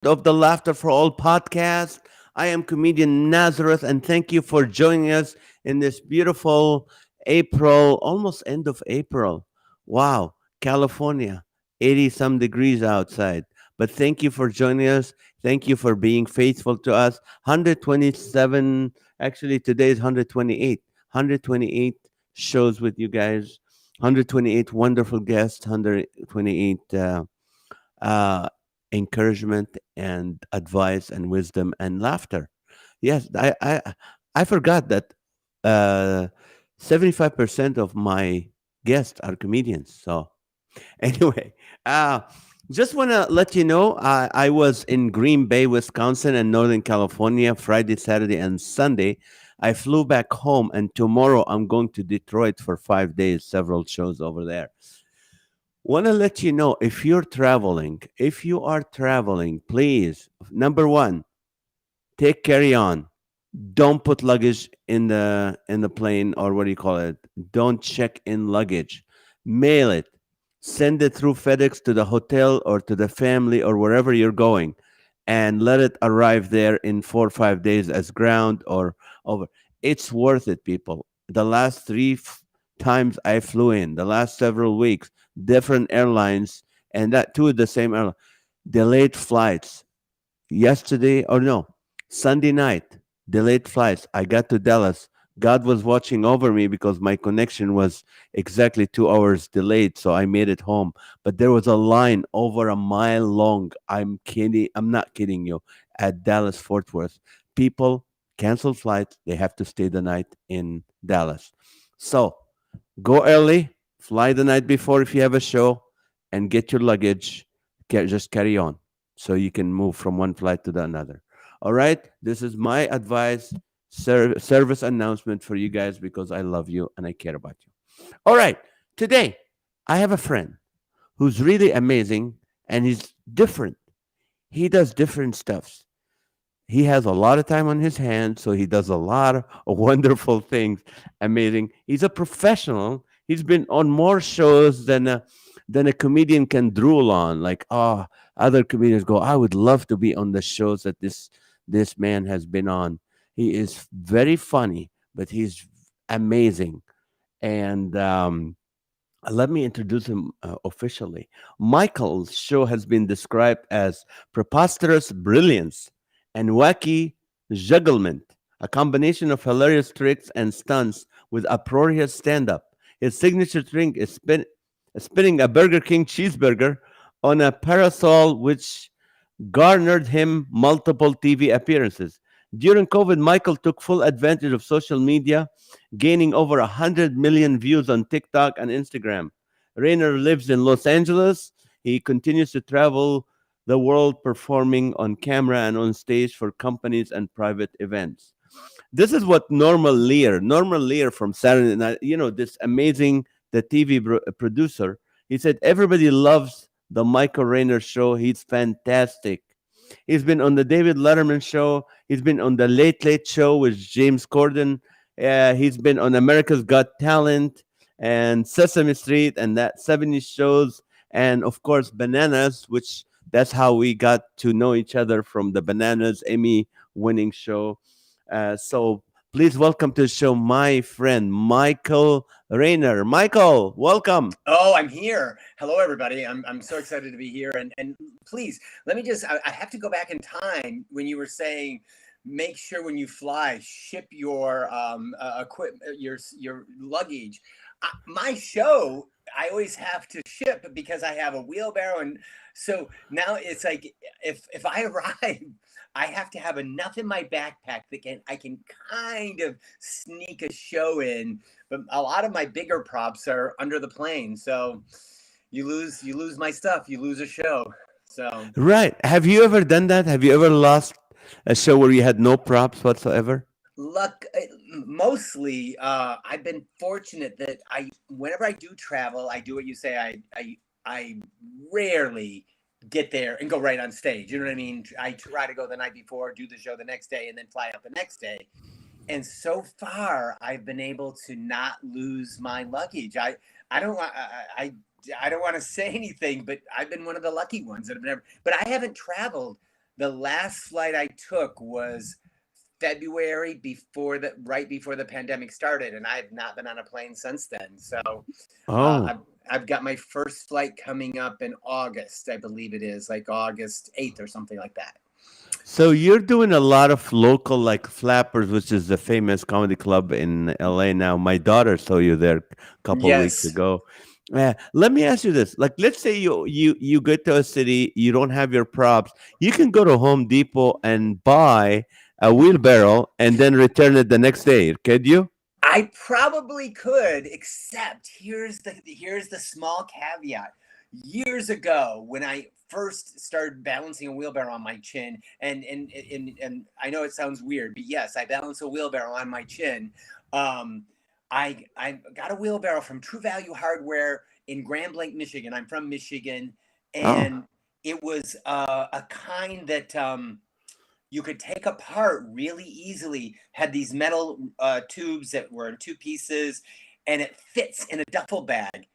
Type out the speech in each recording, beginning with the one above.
of the Laughter for All podcast. I am comedian Nazareth, and thank you for joining us in this beautiful April, almost end of April. Wow, California, 80 some degrees outside. But thank you for joining us. Thank you for being faithful to us. 127, actually, today is 128. 128 shows with you guys. 128 wonderful guests, 128 uh, encouragement and advice and wisdom and laughter. Yes, I forgot that 75% of my guests are comedians. So anyway, uh, just want to let you know I was in Green Bay, Wisconsin, and Northern California Friday, Saturday, and Sunday. I flew back home, and tomorrow I'm going to Detroit for 5 days, several shows over there. Want to let you know if you are traveling, please, number one, take carry on. Don't put luggage in the plane, or what do you call it? Don't check in luggage. Mail it. Send it through FedEx to the hotel or to the family or wherever you're going, and let it arrive there in 4 or 5 days as ground or over. It's worth it, people. The last times I flew in, the last several weeks, different airlines, and that too the same airline, delayed flights. Yesterday, or no, Sunday night, delayed flights. I got to Dallas. God was watching over me because my connection was exactly 2 hours delayed, so I made it home. But there was a line over a mile long. I'm kidding. I'm not kidding you. At Dallas Fort Worth, people cancel flights. They have to stay the night in Dallas. So go early, fly the night before if you have a show, and get your luggage. Just carry on so you can move from one flight to the another. All right, this is my advice, service announcement for you guys because I love you and I care about you. All right, today I have a friend who's really amazing and he's different. He does different stuffs. He has a lot of time on his hands, so he does a lot of wonderful things. Amazing. He's a professional. He's been on more shows than a comedian can drool on. Like, oh, other comedians go, I would love to be on the shows that this man has been on. He is very funny, but he's amazing. And let me introduce him officially. Michael's show has been described as preposterous brilliance and wacky jugglement, a combination of hilarious tricks and stunts with uproarious stand up. His signature trick is spinning a Burger King cheeseburger on a parasol, which garnered him multiple TV appearances. During COVID, Michael took full advantage of social media, gaining over 100 million views on TikTok and Instagram. Rayner lives in Los Angeles. He continues to travel the world performing on camera and on stage for companies and private events. This is what Normal Lear from Saturday Night, this amazing, the TV producer, he said, everybody loves the Michael Rayner show. He's fantastic. He's been on the David Letterman show. He's been on the Late Late Show with James Corden. He's been on America's Got Talent and Sesame Street and that 70s shows. And of course, Bananas, which that's how we got to know each other from the Bananas Emmy winning show. So please welcome to the show my friend Michael Rayner. Michael, welcome. Oh, I'm here. Hello, everybody. I'm so excited to be here. And please, let me just, I have to go back in time when you were saying, make sure when you fly, ship your equipment, your luggage. My show, I always have to ship because I have a wheelbarrow. And so now it's like, if I arrive, I have to have enough in my backpack that I can kind of sneak a show in, but a lot of my bigger props are under the plane. So you lose my stuff, you lose a show. So Right. Have you ever done that? Have you ever lost a show where you had no props whatsoever? luck mostly I've been fortunate that whenever I do travel, I do what you say. I rarely get there and go right on stage. You know what I mean? I try to go the night before, do the show the next day, and then fly out the next day. And so far, I've been able to not lose my luggage. I don't want I don't want to say anything, but I've been one of the lucky ones that have never. But I haven't traveled The last flight I took was February right before the pandemic started, and I've not been on a plane since then. So Oh, I've got my first flight coming up in August, I believe it is, like August 8th or something like that. so you're doing a lot of local, like Flappers, which is the famous comedy club in LA now. My daughter saw you there a couple weeks Yes, ago. Let me ask you this: like, let's say you get to a city, you don't have your props, you can go to Home Depot and buy a wheelbarrow and then return it the next day. Could you? I probably could, except here's the small caveat. Years ago, when I first started balancing a wheelbarrow on my chin, and I know it sounds weird, but yes, I balance a wheelbarrow on my chin. Um, I got a wheelbarrow from True Value Hardware in Grand Blanc, Michigan. I'm from Michigan, Oh, and it was a kind that you could take apart really easily. Had these metal tubes that were in two pieces, and it fits in a duffel bag.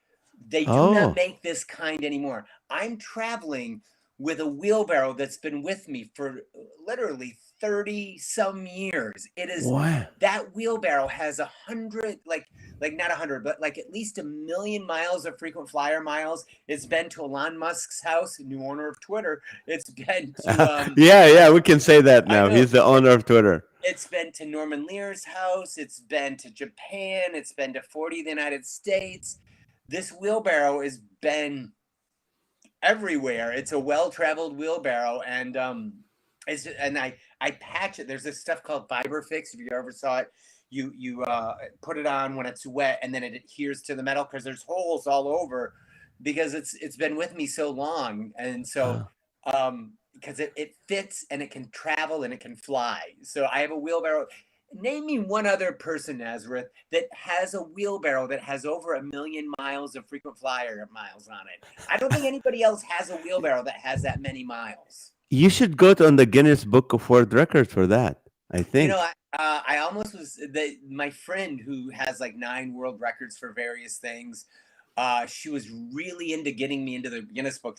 They do not oh, make this kind anymore. I'm traveling with a wheelbarrow that's been with me for literally 30 some years. It is wow. that wheelbarrow has 100, like not 100, but like at least 1 million miles of frequent flyer miles. It's been to Elon Musk's house, new owner of Twitter. It's been to Yeah, yeah, we can say that I now. know. He's the owner of Twitter. It's been to Norman Lear's house. It's been to Japan. It's been to 40 of the United States. This wheelbarrow has been everywhere. It's a well-traveled wheelbarrow, and I patch it. There's this stuff called Fiber Fix. If you ever saw it, you put it on when it's wet, and then it adheres to the metal because there's holes all over, because it's been with me so long, and so Oh. because it fits and it can travel and it can fly. So I have a wheelbarrow. Name me one other person, Nazareth, that has a wheelbarrow that has over 1 million miles of frequent flyer miles on it. I don't think anybody else has a wheelbarrow that has that many miles. You should go to on the Guinness Book of World Records for that, I You know, think. I almost was my friend who has like 9 world records for various things. She was really into getting me into the Guinness book.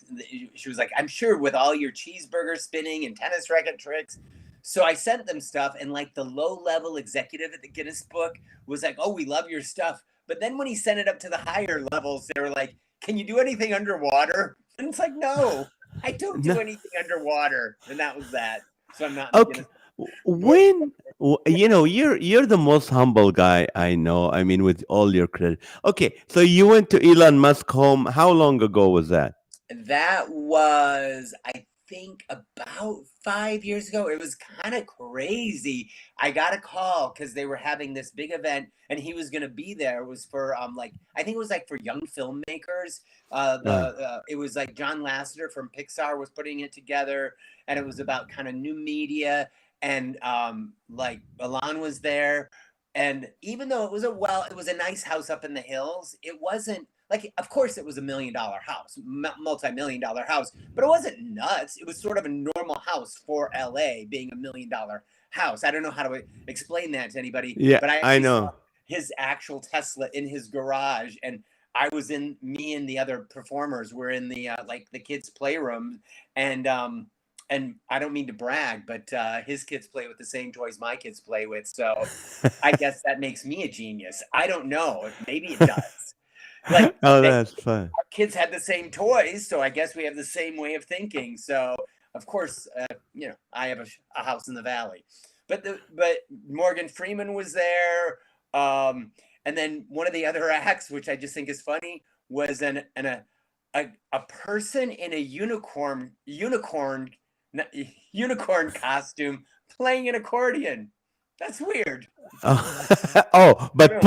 She was like, "I'm sure with all your cheeseburger spinning and tennis racket tricks." So I sent them stuff, and like the low-level executive at the Guinness book was like, "Oh, we love your stuff." But then when he sent it up to the higher levels, they were like, "Can you do anything underwater?" And it's like, "No, I don't No. do anything underwater." And that was that. So I'm not in the Okay. Guinness book. You know, you're the most humble guy I know. I mean, with all your credit. Okay, so you went to Elon Musk home. How long ago was that? That was, I think, about 5 years ago. It was kind of crazy. I got a call because they were having this big event, and he was going to be there. It was for like, I think it was like for young filmmakers. Uh, It was like John Lasseter from Pixar was putting it together, and it was about kind of new media. And like Elon was there, and even though it was a nice house up in the hills, it wasn't like, of course, it was $1 million house, multi-million-dollar house, but it wasn't nuts. It was sort of a normal house for LA, being $1 million house. I don't know how to explain that to anybody, yeah, but I I actually saw know. his actual Tesla in his garage, and me and the other performers were in the like the kids' playroom, and I don't mean to brag, but his kids play with the same toys my kids play with, so I guess that makes me a genius. I don't know. Maybe it does. Like Oh, they, that's fun. our kids had the same toys, so I guess we have the same way of thinking. So of course, I have a house in the valley, but Morgan Freeman was there, and then one of the other acts, which I just think is funny, was a person in a unicorn costume playing an accordion. That's weird. Oh, oh, I but know.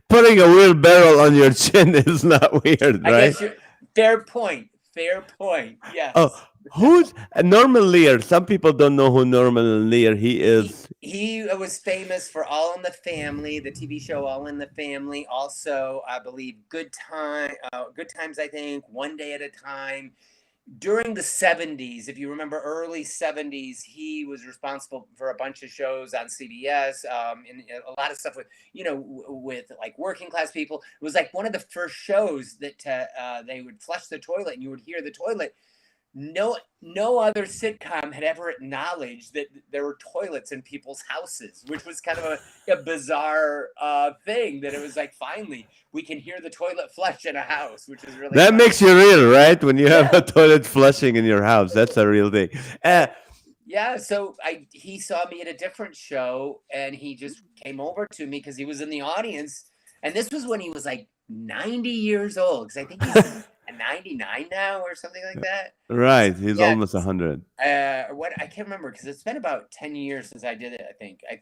putting a wheelbarrow on your chin is not weird, I right? guess you're fair point. Fair point. Oh, Yes. who's Norman Lear? Some people don't know who Norman Lear he He is. he was famous for All in the Family, the TV show All in the Family. Also, I believe Good Times. I think One Day at a Time. During the 70s, if you remember early 70s, he was responsible for a bunch of shows on CBS, and a lot of stuff with, with like working class people. It was like one of the first shows that they would flush the toilet and you would hear the toilet no other sitcom had ever acknowledged that there were toilets in people's houses, which was kind of a bizarre thing. That it was like, finally we can hear the toilet flush in a house, which is really That funny. makes you real, right? When you have a Yeah. toilet flushing in your house, that's a real thing. And Uh, yeah, so I he saw me at a different show and he just came over to me because he was in the audience. And this was when he was like 90 years old, because I think he's 99 now or something like that. right, he's Yeah. almost 100. What, I can't remember because it's been about 10 years since I did it. I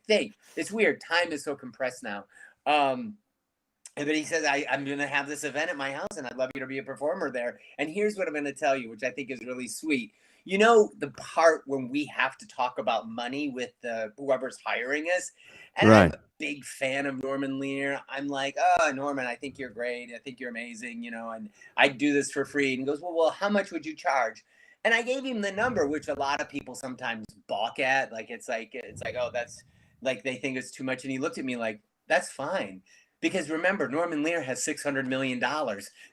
think it's weird. Time is so compressed now. But he says, I'm going to have this event at my house and I'd love you to be a performer there. And here's what I'm going to tell you, which I think is really sweet. You know, the part when we have to talk about money with whoever's hiring us. And I'm Right. a big fan of Norman Lear. I'm like, oh, Norman, I think you're great. I think you're amazing, and I do this for free. And he goes, well, how much would you charge? And I gave him the number, which a lot of people sometimes balk at. Like, it's like, oh, that's like, they think it's too much. And he looked at me like, that's fine. Because remember, Norman Lear has $600 million.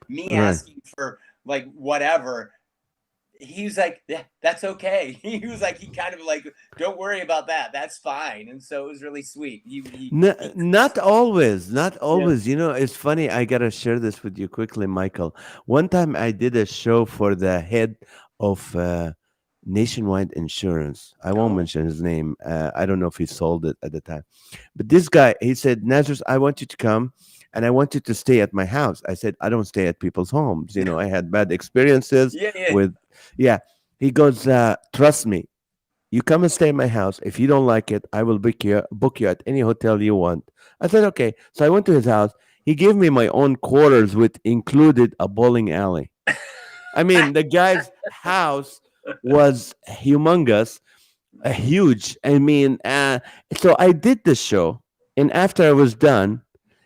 Me Right. asking for like whatever, he was like, yeah, that's okay. He was like, he kind of like, don't worry about that. That's fine. And so it was really sweet. Not always, not Yeah. always. It's funny. I gotta share this with you quickly, Michael. One time I did a show for the head of Nationwide Insurance. I won't Oh, mention his name. I don't know if he sold it at the time. But this guy, he said, Nazareth, I want you to come and I want you to stay at my house. I said, I don't stay at people's homes. I had bad experiences yeah, yeah. with, yeah. He goes, trust me, you come and stay at my house. If you don't like it, I will book you at any hotel you want. I said, okay. So I went to his house. He gave me my own quarters, with included a bowling alley. I mean, the guy's house was humongous, huge. I mean, so I did the show, and after I was done,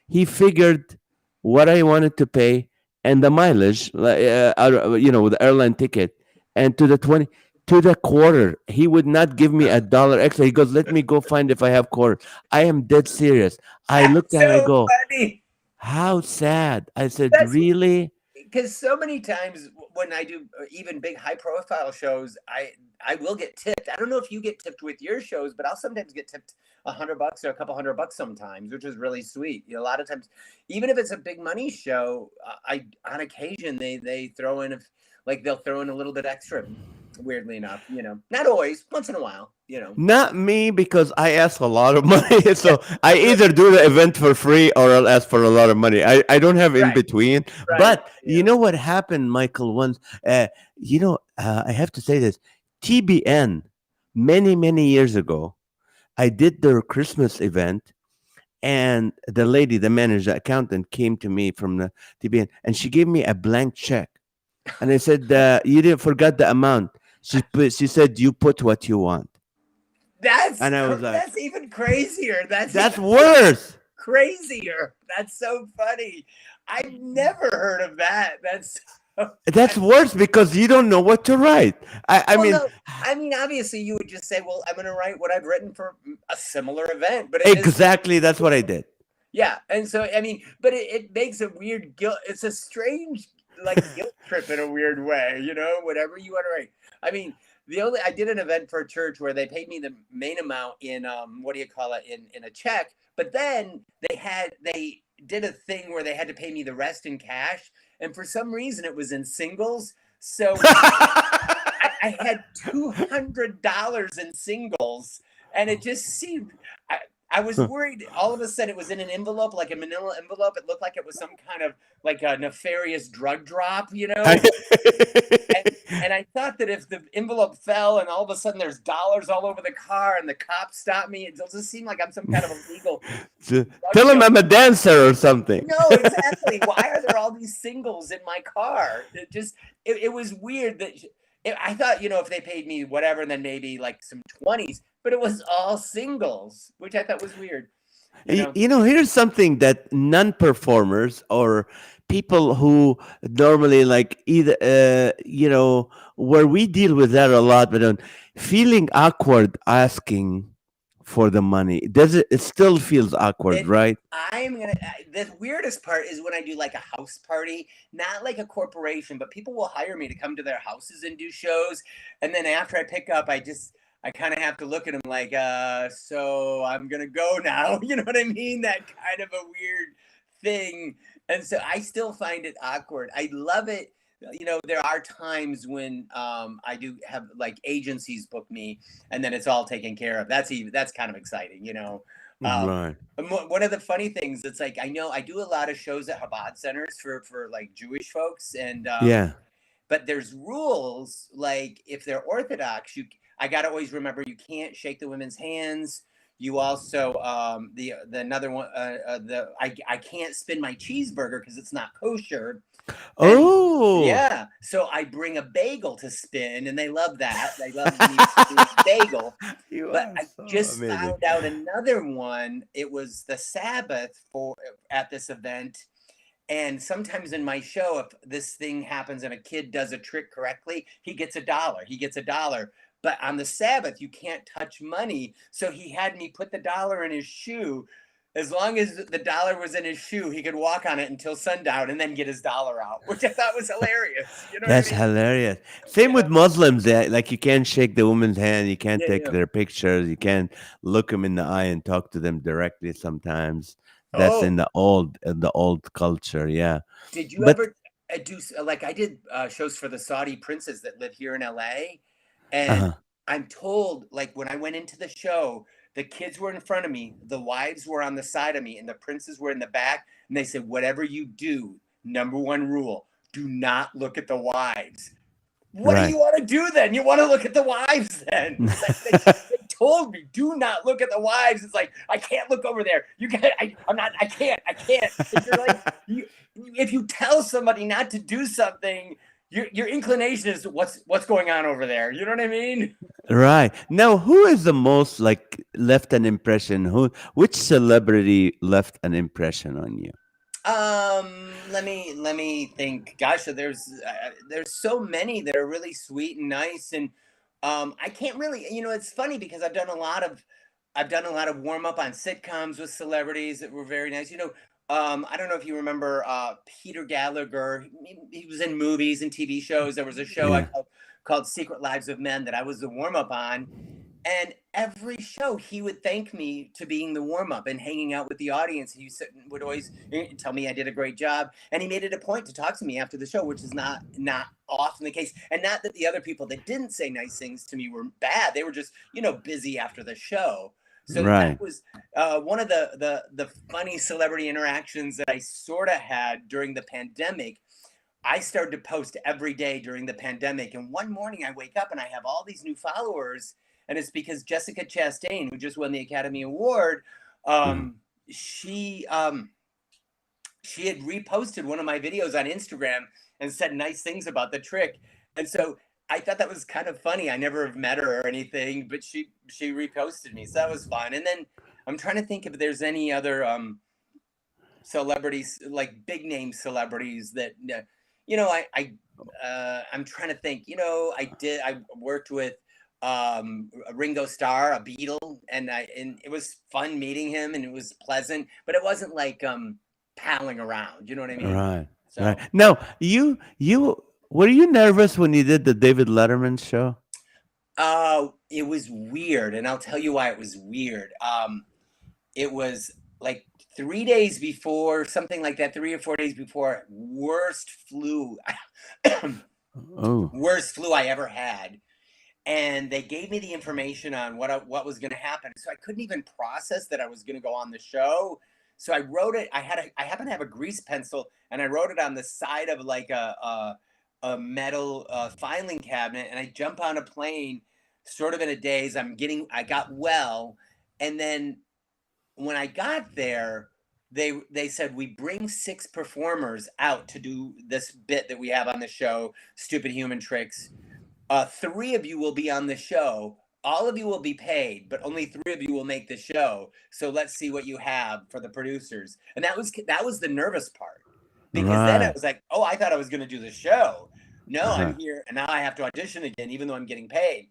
he figured what I wanted to pay and the mileage, with the airline ticket, and to the quarter. He would not give me a dollar extra. He goes, "Let me go find if I have quarter." I am dead serious. I looked That's at him. I so go, funny. "How sad." I said, That's "Really?" because so many times when I do even big high profile shows, I will get tipped. I don't know if you get tipped with your shows, but I'll sometimes get tipped $100 or a couple $100 sometimes, which is really sweet. A lot of times, even if it's a big money show, I on occasion they throw in, if like they'll throw in a little bit extra. Weirdly enough, not always, once in a while. Not me, because I ask a lot of money. Yeah, So I either do the event for free or I'll ask for a lot of money. I don't have in right, between. right, But you know what happened, Michael? Once, I have to say this: TBN, many, many years ago, I did their Christmas event, and the lady, the manager, accountant, came to me from the TBN, and she gave me a blank check. And I said, "You didn't forget the amount." She said, "You put what you want." And I was like, That's even crazier. That's "That's even worse." crazier. That's so funny. I've never heard of that. That's so That's funny. worse because you don't know what to write. I Well, mean, no, I mean, obviously, you would just say, "Well, I'm going to write what I've written for a similar event," but it is, exactly, that's what I did. yeah. And so, I mean, but it makes a weird guilt. It's a strange, like, guilt trip in a weird way. Whatever you want to write. I mean, I did an event for a church where they paid me the main amount in what do you call it, in a check, but then they did a thing where they had to pay me the rest in cash, and for some reason it was in singles. So I had $200 in singles, and it just seemed. I was worried. All of a sudden, it was in an envelope, like a manila envelope. It looked like it was some kind of like a nefarious drug drop. And I thought that if the envelope fell and all of a sudden there's dollars all over the car and the cops stop me, it'll just seem like I'm some kind of illegal drug Tell him dealer. I'm a dancer or something. No, exactly. Why are there all these singles in my car? It was weird that I thought, if they paid me whatever, then maybe like some 20s, but it was all singles, which I thought was weird. Here's something that non-performers or people who normally, like, either where we deal with that a lot, but feeling awkward asking for the money? Does it? It still feels awkward, It right? the weirdest part is when I do like a house party, not like a corporation, but people will hire me to come to their houses and do shows. And then after I pick up, I kind of have to look at them like, so I'm gonna go now. You know what I mean? That kind of a weird thing. And so I still find it awkward. I love it. You know, there are times when I do have like agencies book me, and then it's all taken care of. That's kind of exciting, you know. Right. One of the funny things, it's like I know I do a lot of shows at Chabad centers for like Jewish folks, and Yeah. but there's rules like if they're Orthodox, I gotta always remember you can't shake the women's hands. You also the another one I can't spin my cheeseburger because it's not kosher, and Oh, yeah, so I bring a bagel to spin, and they love that. They love me spinning a bagel. you But are I so just amazing. found out another one. It was the Sabbath for at this event. And sometimes in my show, if this thing happens and a kid does a trick correctly, he gets $1. He gets $1. But on the Sabbath, you can't touch money. So he had me put the dollar in his shoe. As long as the dollar was in his shoe, he could walk on it until sundown and then get his dollar out, which I thought was hilarious. You know what I That's mean? hilarious. Same Yeah. with Muslims. Like you can't shake the woman's hand, you can't Yeah. take Yeah. their pictures, you can't look them in the eye and talk to them directly. Sometimes that's Oh, in the old culture. Yeah, did you but ever do like I did shows for the Saudi princes that live here in LA? And uh I'm told, like, when I went into the show, the kids were in front of me, the wives were on the side of me, and the princes were in the back. And they said, whatever you do, number one rule, do not look at the wives. What do right. you want to do then? You want to look at the wives then? It's like they told me, do not look at the wives. It's like I can't look over there. You can't. I'm not. I can't. I can't. If you're like, if you tell somebody not to do something, your inclination is what's going on over there. You know what I mean? Right. Now, who is the most like left an impression? Which celebrity left an impression on you? Let me think. Gosh, there's so many that are really sweet and nice, and I can't really. You know, it's funny because I've done a lot of warm up on sitcoms with celebrities that were very nice. You know, I don't know if you remember Peter Gallagher. He was in movies and TV shows. There was a show Yeah. called Secret Lives of Men that I was the warm up on, and every show, he would thank me to being the warm up and hanging out with the audience. Would always tell me I did a great job, and he made it a point to talk to me after the show, which is not often the case. And not that the other people that didn't say nice things to me were bad; they were just busy after the show. So that Right. was one of the funny celebrity interactions that I sort of had during the pandemic. I started to post every day during the pandemic. And one morning I wake up and I have all these new followers. And it's because Jessica Chastain, who just won the Academy Award, Uh-huh. um, she she had reposted one of my videos on Instagram and said nice things about the trick. And so I thought that was kind of funny. I never have met her or anything, but she reposted me. So that was fun. And then I'm trying to think if there's any other celebrities, like big name celebrities that I'm trying to think. I worked with Ringo Starr, a Beatle, and it was fun meeting him, and it was pleasant, but it wasn't like palling around. You know what I mean? Right. Right. So Now, you were you nervous when you did the David Letterman show? it was weird, and I'll tell you why it was weird. It was like 3 days before, something like that, 3 or 4 days before, Oh, worst flu I ever had. And they gave me the information on what was going to happen, so I couldn't even process that I was going to go on the show. So I wrote it. I happen to have a grease pencil, and I wrote it on the side of like a metal filing cabinet. And I jump on a plane, sort of in a daze. I got well, and then when I got there, they said we bring 6 performers out to do this bit that we have on the show, Stupid Human Tricks. 3 of you will be on the show. All of you will be paid, but only 3 of you will make the show. So let's see what you have for the producers. And that was the nervous part, because then I right. was like, oh, I thought I was going to do the show. No, I'm Uh-huh. here, and now I have to audition again, even though I'm getting paid.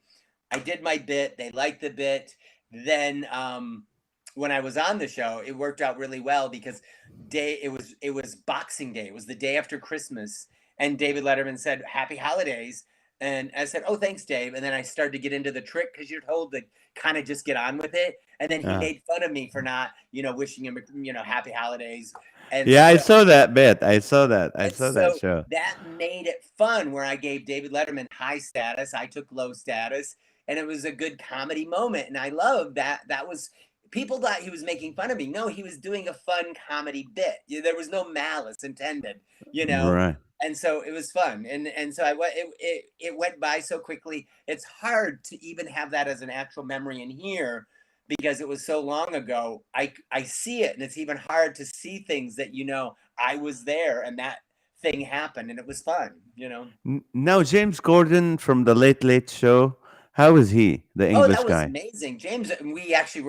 I did my bit. They liked the bit. then when I was on the show, it worked out really well because it was Boxing Day. It was the day after Christmas, and David Letterman said Happy Holidays, and I said, oh, thanks, Dave. And then I started to get into the trick because you're told to kind of just get on with it. And then he Uh, made fun of me for not, wishing him, Happy Holidays. And yeah, I so saw that bit. I saw that. I and saw that so show. that made it fun where I gave David Letterman high status, I took low status, and it was a good comedy moment. And I love that. That was, people thought he was making fun of me. No, he was doing a fun comedy bit. There was no malice intended, you know. Right. And so it was fun. And so it went by so quickly. It's hard to even have that as an actual memory in here because it was so long ago. I see it, and it's even hard to see things that I was there and that thing happened, and it was fun. Now, James Corden from the Late Late Show, how is he, the Oh, English that was guy? amazing. James,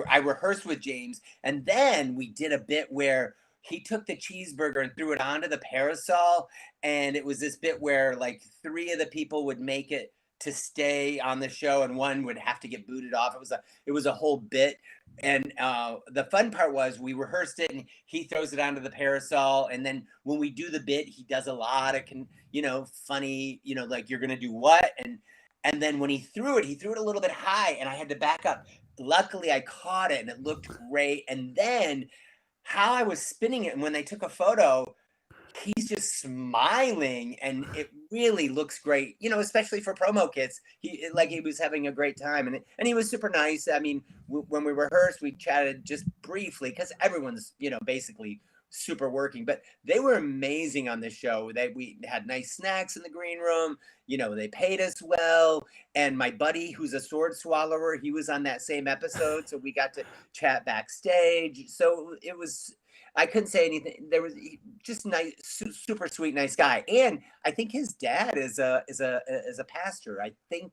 I rehearsed with James, and then we did a bit where he took the cheeseburger and threw it onto the parasol. And it was this bit where like three of the people would make it to stay on the show and one would have to get booted off. It was a whole bit. And the fun part was we rehearsed it and he throws it onto the parasol. And then when we do the bit, he does a lot of, funny, like you're going to do what? And then when he threw it a little bit high and I had to back up. Luckily, I caught it and it looked great. And then how I was spinning it, and when they took a photo, he's just smiling and it really looks great, especially for promo kits. He was having a great time, and he was super nice. I mean, when we rehearsed, we chatted just briefly because everyone's basically super working, but they were amazing on the show. We had nice snacks in the green room. They paid us well, and my buddy who's a sword swallower, he was on that same episode, so we got to chat backstage. So it was, I couldn't say anything. There was just nice, super sweet, nice guy, and I think his dad is a pastor. I think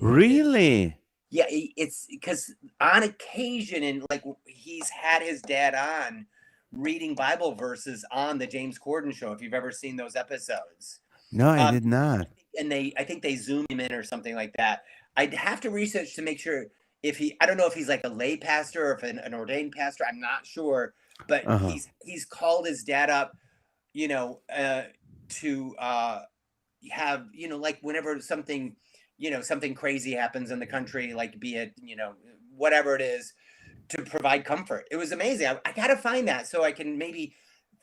Really? yeah, it's because on occasion, and like he's had his dad on reading Bible verses on the James Corden show. If you've ever seen those episodes, No, I um, did not. and I think they zoom him in or something like that. I'd have to research to make sure if I don't know if he's like a lay pastor or if an ordained pastor. I'm not sure, but Uh-huh. he's called his dad up, to have like whenever something crazy happens in the country, like be it whatever it is, to provide comfort. It was amazing. I gotta find that so I can maybe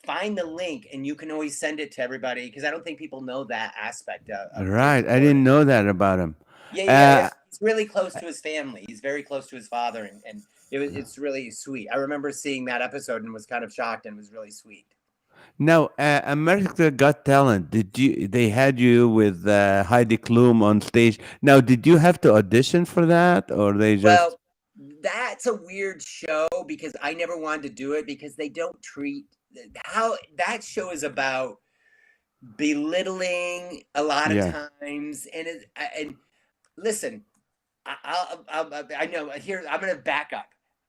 find the link and you can always send it to everybody because I don't think people know that aspect of James Right. I Corden. didn't know that about him. Yeah, Uh, it's really close to his family. He's very close to his father, and it's really sweet. I remember seeing that episode and was kind of shocked and was really sweet. Now, America Got Talent. They had you with Heidi Klum on stage. Now, did you have to audition for that, or they just? Well, that's a weird show because I never wanted to do it because they don't treat how that show is about belittling a lot of Yeah. times, and listen, I know here I'm going to back up.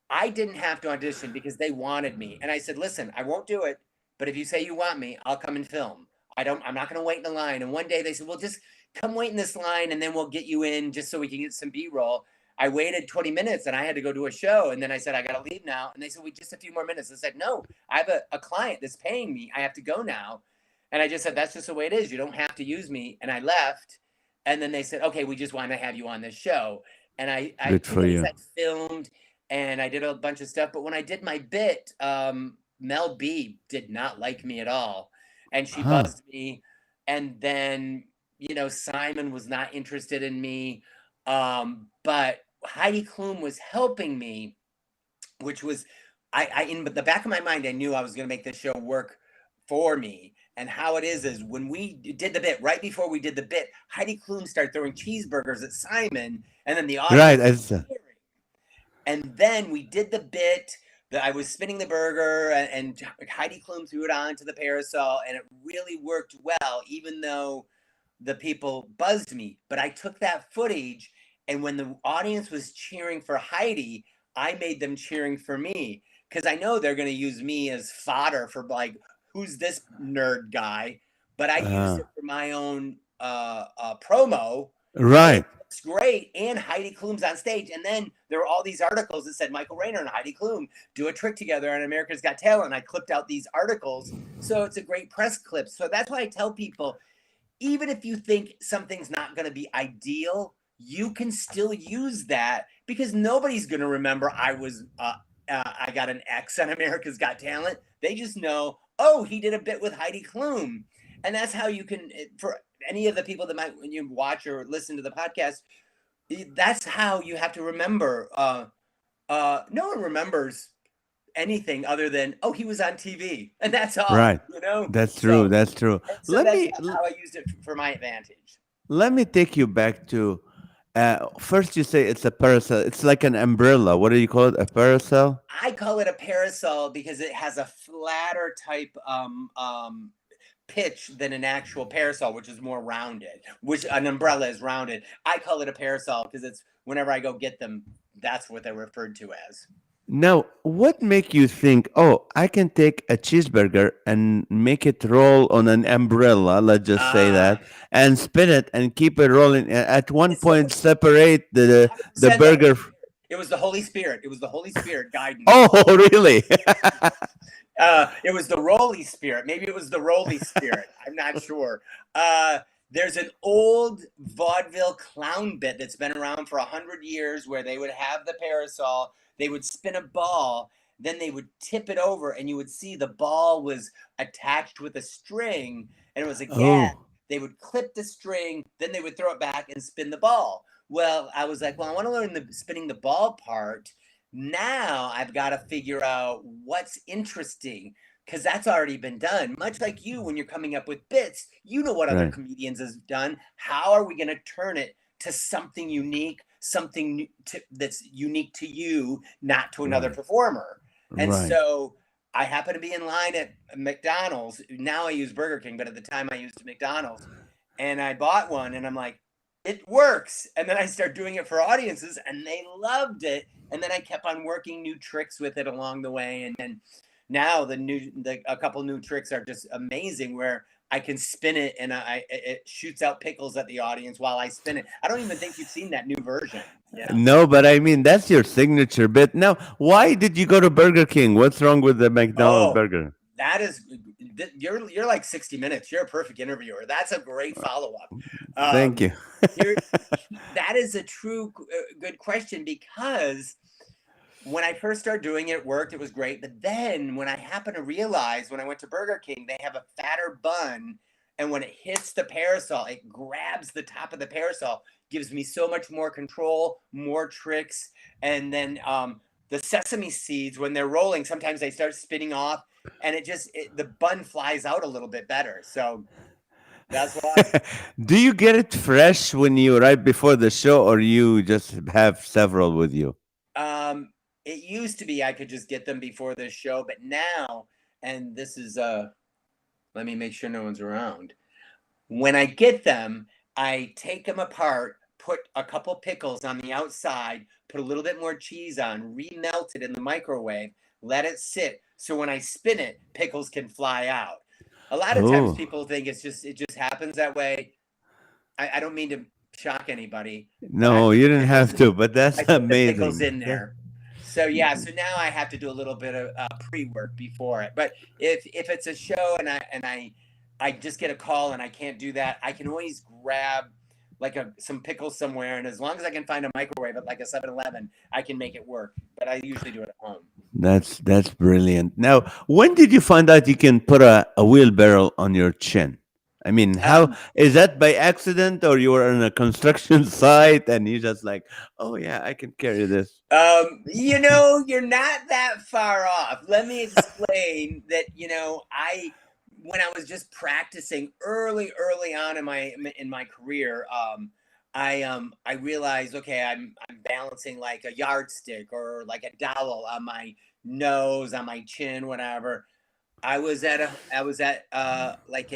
I didn't have to audition because they wanted me, and I said, listen, I won't do it, but if you say you want me, I'll come and film. I'm not going to wait in the line. And one day they said, well, just come wait in this line and then we'll get you in just so we can get some B-roll. I waited 20 minutes and I had to go to a show. And then I said, I got to leave now. And they said, just a few more minutes. I said, no, I have a client that's paying me. I have to go now. And I just said, that's just the way it is. You don't have to use me. And I left. And then they said, okay, we just want to have you on this show. And Good two for days you. I filmed and I did a bunch of stuff. But when I did my bit, Mel B did not like me at all. And she Huh. buzzed me. And then, Simon was not interested in me. But Heidi Klum was helping me, which was, I in the back of my mind, I knew I was going to make this show work for me. And how it is when we did the bit, right before we did the bit, Heidi Klum started throwing cheeseburgers at Simon, and then the Right. audience I was saw. cheering. And then we did the bit that I was spinning the burger, and Heidi Klum threw it onto the parasol, and it really worked well, even though the people buzzed me. But I took that footage, and when the audience was cheering for Heidi, I made them cheering for me because I know they're going to use me as fodder for like, who's this nerd guy? But I used Uh, it for my own promo, Right. It's great, and Heidi Klum's on stage. And then there were all these articles that said Michael Rayner and Heidi Klum do a trick together on America's Got Talent. And I clipped out these articles, so it's a great press clip. So that's why I tell people, even if you think something's not going to be ideal, you can still use that, because nobody's going to remember I got an X on America's Got Talent. They just know, oh, he did a bit with Heidi Klum. And that's how you can, for any of the people that might, when you watch or listen to the podcast, that's how you have to remember. No one remembers anything other than, oh, he was on TV, and that's all. Right. That's true. So That's true. so Let that's me how I used it for my advantage. let me take you back to first you say it's a parasol. It's like an umbrella. What do you call it? A parasol? I call it a parasol because it has a flatter type pitch than an actual parasol, which is more rounded, which an umbrella is rounded. I call it a parasol because it's, whenever I go get them, that's what they're referred to as. Now, what make you think, oh, I can take a cheeseburger and make it roll on an umbrella, let's just say that, and spin it and keep it rolling. At one point, separate the burger. It was the Holy Spirit. It was the Holy Spirit guiding. Oh, really? It was the Rolly Spirit. Maybe it was the Rolly Spirit. I'm not sure. There's an old vaudeville clown bit that's been around for 100 years where they would have the parasol, they would spin a ball, then they would tip it over, and you would see the ball was attached with a string, and it was a gag. Oh. They would clip the string, then they would throw it back and spin the ball. Well, I was like, well, I want to learn the spinning the ball part. Now I've got to figure out what's interesting, because that's already been done. Much like you, when you're coming up with bits, you know what other Right. comedians has done. How are we going to turn it to something unique, something that's unique to you, not to another Right. performer? And Right. so I happen to be in line at McDonald's. Now I use Burger King, but at the time I used McDonald's. And I bought one, and I'm like, it works. And then I started doing it for audiences, and they loved it. And then I kept on working new tricks with it along the way. And then now a couple new tricks are just amazing, where I can spin it and it shoots out pickles at the audience while I spin it. I don't even think you've seen that new version. Yeah. No, but I mean, that's your signature bit. Now, why did you go to Burger King? What's wrong with the McDonald's Oh, burger? that is, you're like 60 Minutes. You're a perfect interviewer. That's a great follow-up. Thank you. That is a true good question, because when I first started doing it, it worked. It was great. But then when I happened to realize, when I went to Burger King, they have a fatter bun. And when it hits the parasol, it grabs the top of the parasol, gives me so much more control, more tricks. And then the sesame seeds, when they're rolling, sometimes they start spinning off, and the bun flies out a little bit better. So that's why. Do you get it fresh when you right before the show, or you just have several with you? It used to be I could just get them before the show, but now, and this is let me make sure no one's around. When I get them, I take them apart, put a couple pickles on the outside, put a little bit more cheese on, remelt it in the microwave, let it sit. So when I spin it, pickles can fly out. A lot of times Oh, people think it just happens that way. I don't mean to shock anybody, but no, you didn't have to, but I that's put the pickles amazing. in there. So yeah, so now I have to do a little bit of pre-work before it. But if it's a show and I just get a call and I can't do that, I can always grab like some pickles somewhere, and as long as I can find a microwave at like a 7-Eleven, I can make it work. But I usually do it at home. That's brilliant. Now, when did you find out you can put a wheelbarrow on your chin? I mean, how Um, is that by accident, or you were on a construction site and you just like, oh yeah, I can carry this? you're not that far off. Let me explain that, when I was just practicing early on in my career, I realized, okay, I'm balancing like a yardstick or like a dowel on my nose, on my chin, whatever. I was at like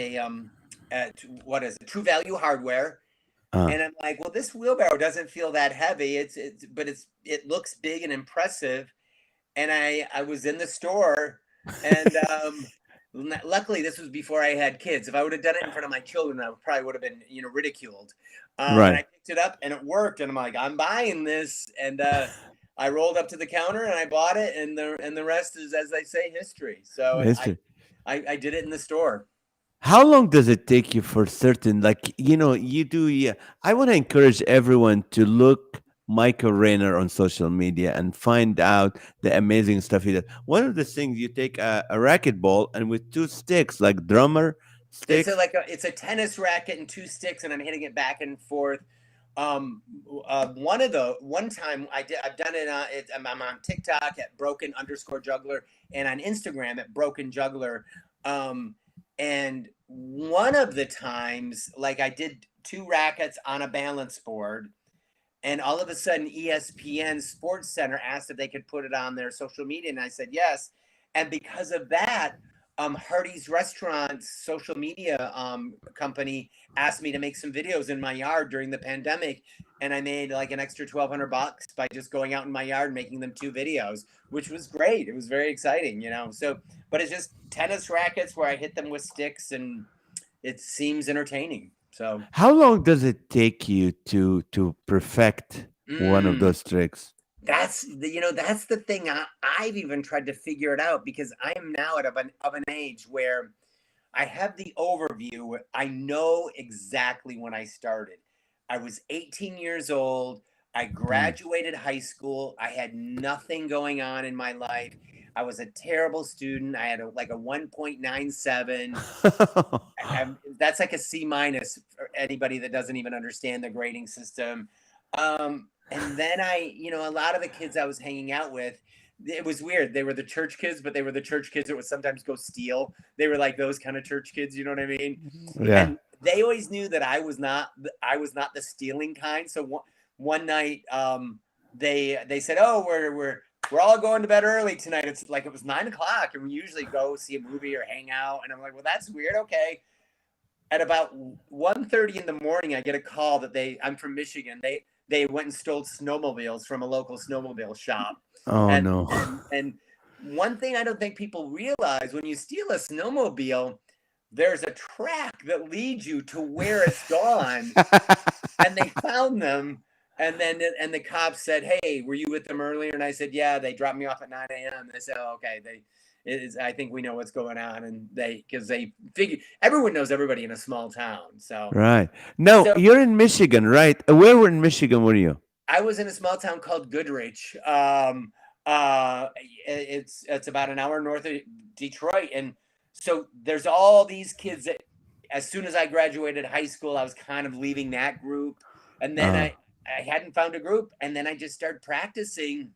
what is it, True Value Hardware. Uh, And I'm like, well, this wheelbarrow doesn't feel that heavy. But it looks big and impressive. And I was in the store, and luckily this was before I had kids. If I would have done it in front of my children, I probably would have been, ridiculed. And I Right. picked it up and it worked, and I'm like, I'm buying this. And I rolled up to the counter and I bought it, and the rest is, as they say, history. So History. I did it in the store. How long does it take you for certain? Like, you do. Yeah, I want to encourage everyone to look Michael Rayner on social media and find out the amazing stuff he does. One of the things you take a racquetball and with two sticks, like drummer It's a sticks. like a it's a tennis racket and two sticks, and I'm hitting it back and forth. One time I've done it. I'm on TikTok at broken_juggler, and on Instagram at broken juggler. And one of the times, like, I did two rackets on a balance board, and all of a sudden ESPN Sports Center asked if they could put it on their social media, and I said yes. And because of that, Hardee's Restaurants social media company asked me to make some videos in my yard during the pandemic, and I made like an extra $1,200 by just going out in my yard and making them two videos, which was great. It was very exciting, So, but it's just tennis rackets where I hit them with sticks, and it seems entertaining. So, How long does it take you to perfect one of mm, those tricks? that's the thing. I've even tried to figure it out, because I am now at of an age where I have the overview. I know exactly when I started. I was 18 years old. I Mm. graduated high school. I had nothing going on in my life. I was a terrible student. I had like a 1.97. That's like a C minus for anybody that doesn't even understand the grading system. And then a lot of the kids I was hanging out with, it was weird. They were the church kids, but they were the church kids that would sometimes go steal. They were like those kind of church kids, you know what I mean? Yeah. And they always knew that I was not the stealing kind. So one night, they said, "Oh, we're all going to bed early tonight." It's like it was 9 o'clock, and we usually go see a movie or hang out. And I'm like, "Well, that's weird. Okay." At about 1:30 in the morning, I get a call that I'm from Michigan. They went and stole snowmobiles from a local snowmobile shop. Oh And no. and one thing I don't think people realize: when you steal a snowmobile, there's a track that leads you to where it's gone. And they found them, and the cops said, "Hey, were you with them earlier?" And I said, "Yeah." They dropped me off at 9 a.m. They said, "Oh, okay." I think we know what's going on, and because they figure everyone knows everybody in a small town. So, Right. Now so you're in Michigan, right? Where in Michigan were you? I was in a small town called Goodrich. It's about an hour north of Detroit, and so there's all these kids that, as soon as I graduated high school, I was kind of leaving that group, and then Uh, I hadn't found a group, and then I just started practicing,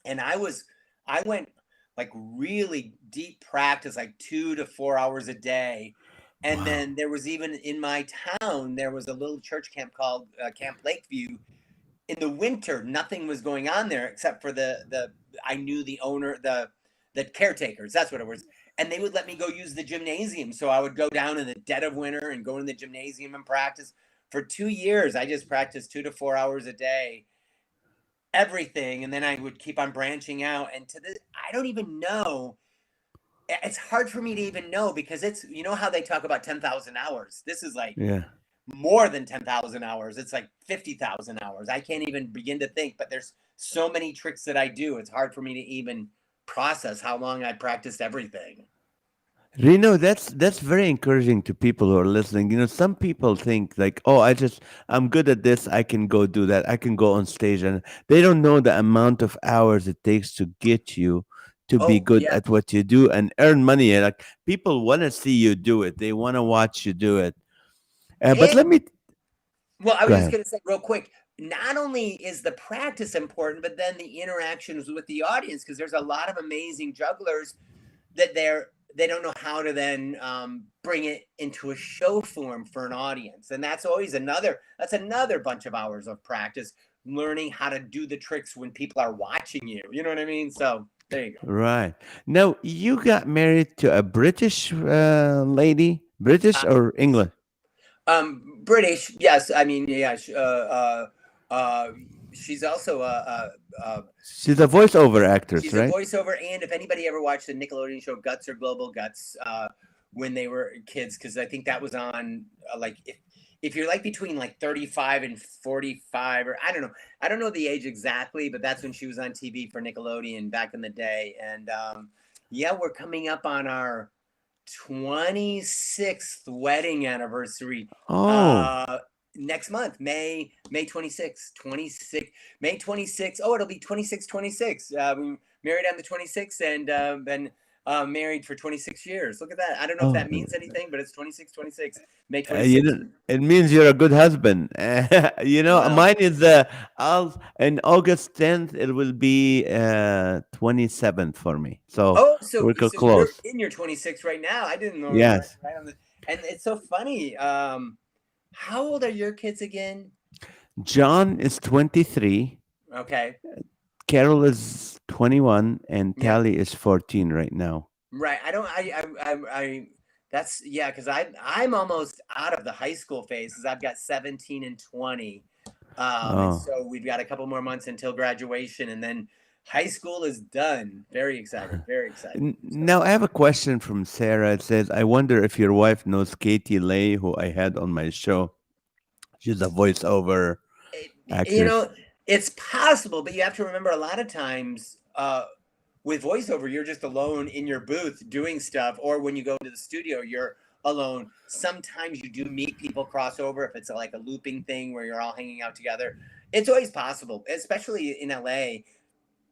and I went like really deep practice, like 2 to 4 hours a day. And wow. then there was, even in my town, there was a little church camp called Camp Lakeview. In the winter, nothing was going on there except for the I knew the owner, the caretakers. That's what it was. And they would let me go use the gymnasium. So I would go down in the dead of winter and go in the gymnasium and practice. For 2 years, I just practiced 2 to 4 hours a day, everything. And then I would keep on branching out. And I don't even know. It's hard for me to even know, because it's, how they talk about 10,000 hours. This is like Yeah. more than 10,000 hours. It's like 50,000 hours. I can't even begin to think, but there's so many tricks that I do. It's hard for me to even process how long I practiced everything. Reno, that's very encouraging to people who are listening. Some people think like, "Oh, I'm good at this. I can go do that. I can go on stage," and they don't know the amount of hours it takes to get you to be Oh, good yeah. at what you do and earn money. And, like, people want to see you do it. They want to watch you do it. But let And, me well, I go was just ahead. going to say real quick, not only is the practice important, but then the interactions with the audience, because there's a lot of amazing jugglers that they don't know how to then bring it into a show form for an audience, and that's another bunch of hours of practice, learning how to do the tricks when people are watching you. You know what I mean? So there you go. Right now, you got married to a British lady, British Uh, or English? British, yes. I mean, yeah. Uh, she's also She's a voiceover actress, she's a right? voiceover. And if anybody ever watched the Nickelodeon show Guts or Global Guts when they were kids, because I think that was on like if you're like between like 35 and 45, or I don't know the age exactly, but that's when she was on TV for Nickelodeon back in the day. And yeah, we're coming up on our 26th wedding anniversary Oh, next month, May 26th, 26 May 26th. Oh, it'll be 26 we married on the 26th and been married for 26 years. Look at that. I don't know if oh, that means anything, but it's 26 May you 26th. know, it means you're a good husband. Well, Mine is in August 10th. It will be 27th for me. So oh, we're so you're close. in your 26 right now. I didn't know we were Yes. right on the. And it's so funny. How old are your kids again? John is 23. Okay. Carol is 21, and Yeah. Tally is 14 right now. Right. I don't. I that's yeah. Because I'm almost out of the high school phase. Because I've got 17 and 20. And Oh. so we've got a couple more months until graduation, and then high school is done. Very excited. Very excited. So, Now I have a question from Sarah. It says, "I wonder if your wife knows Katie Leigh, who I had on my show. She's a voiceover you actress." know, it's possible, but you have to remember a lot of times with voiceover, you're just alone in your booth doing stuff, or when you go to the studio, you're alone. Sometimes you do meet people crossover if it's like a looping thing where you're all hanging out together. It's always possible, especially in LA.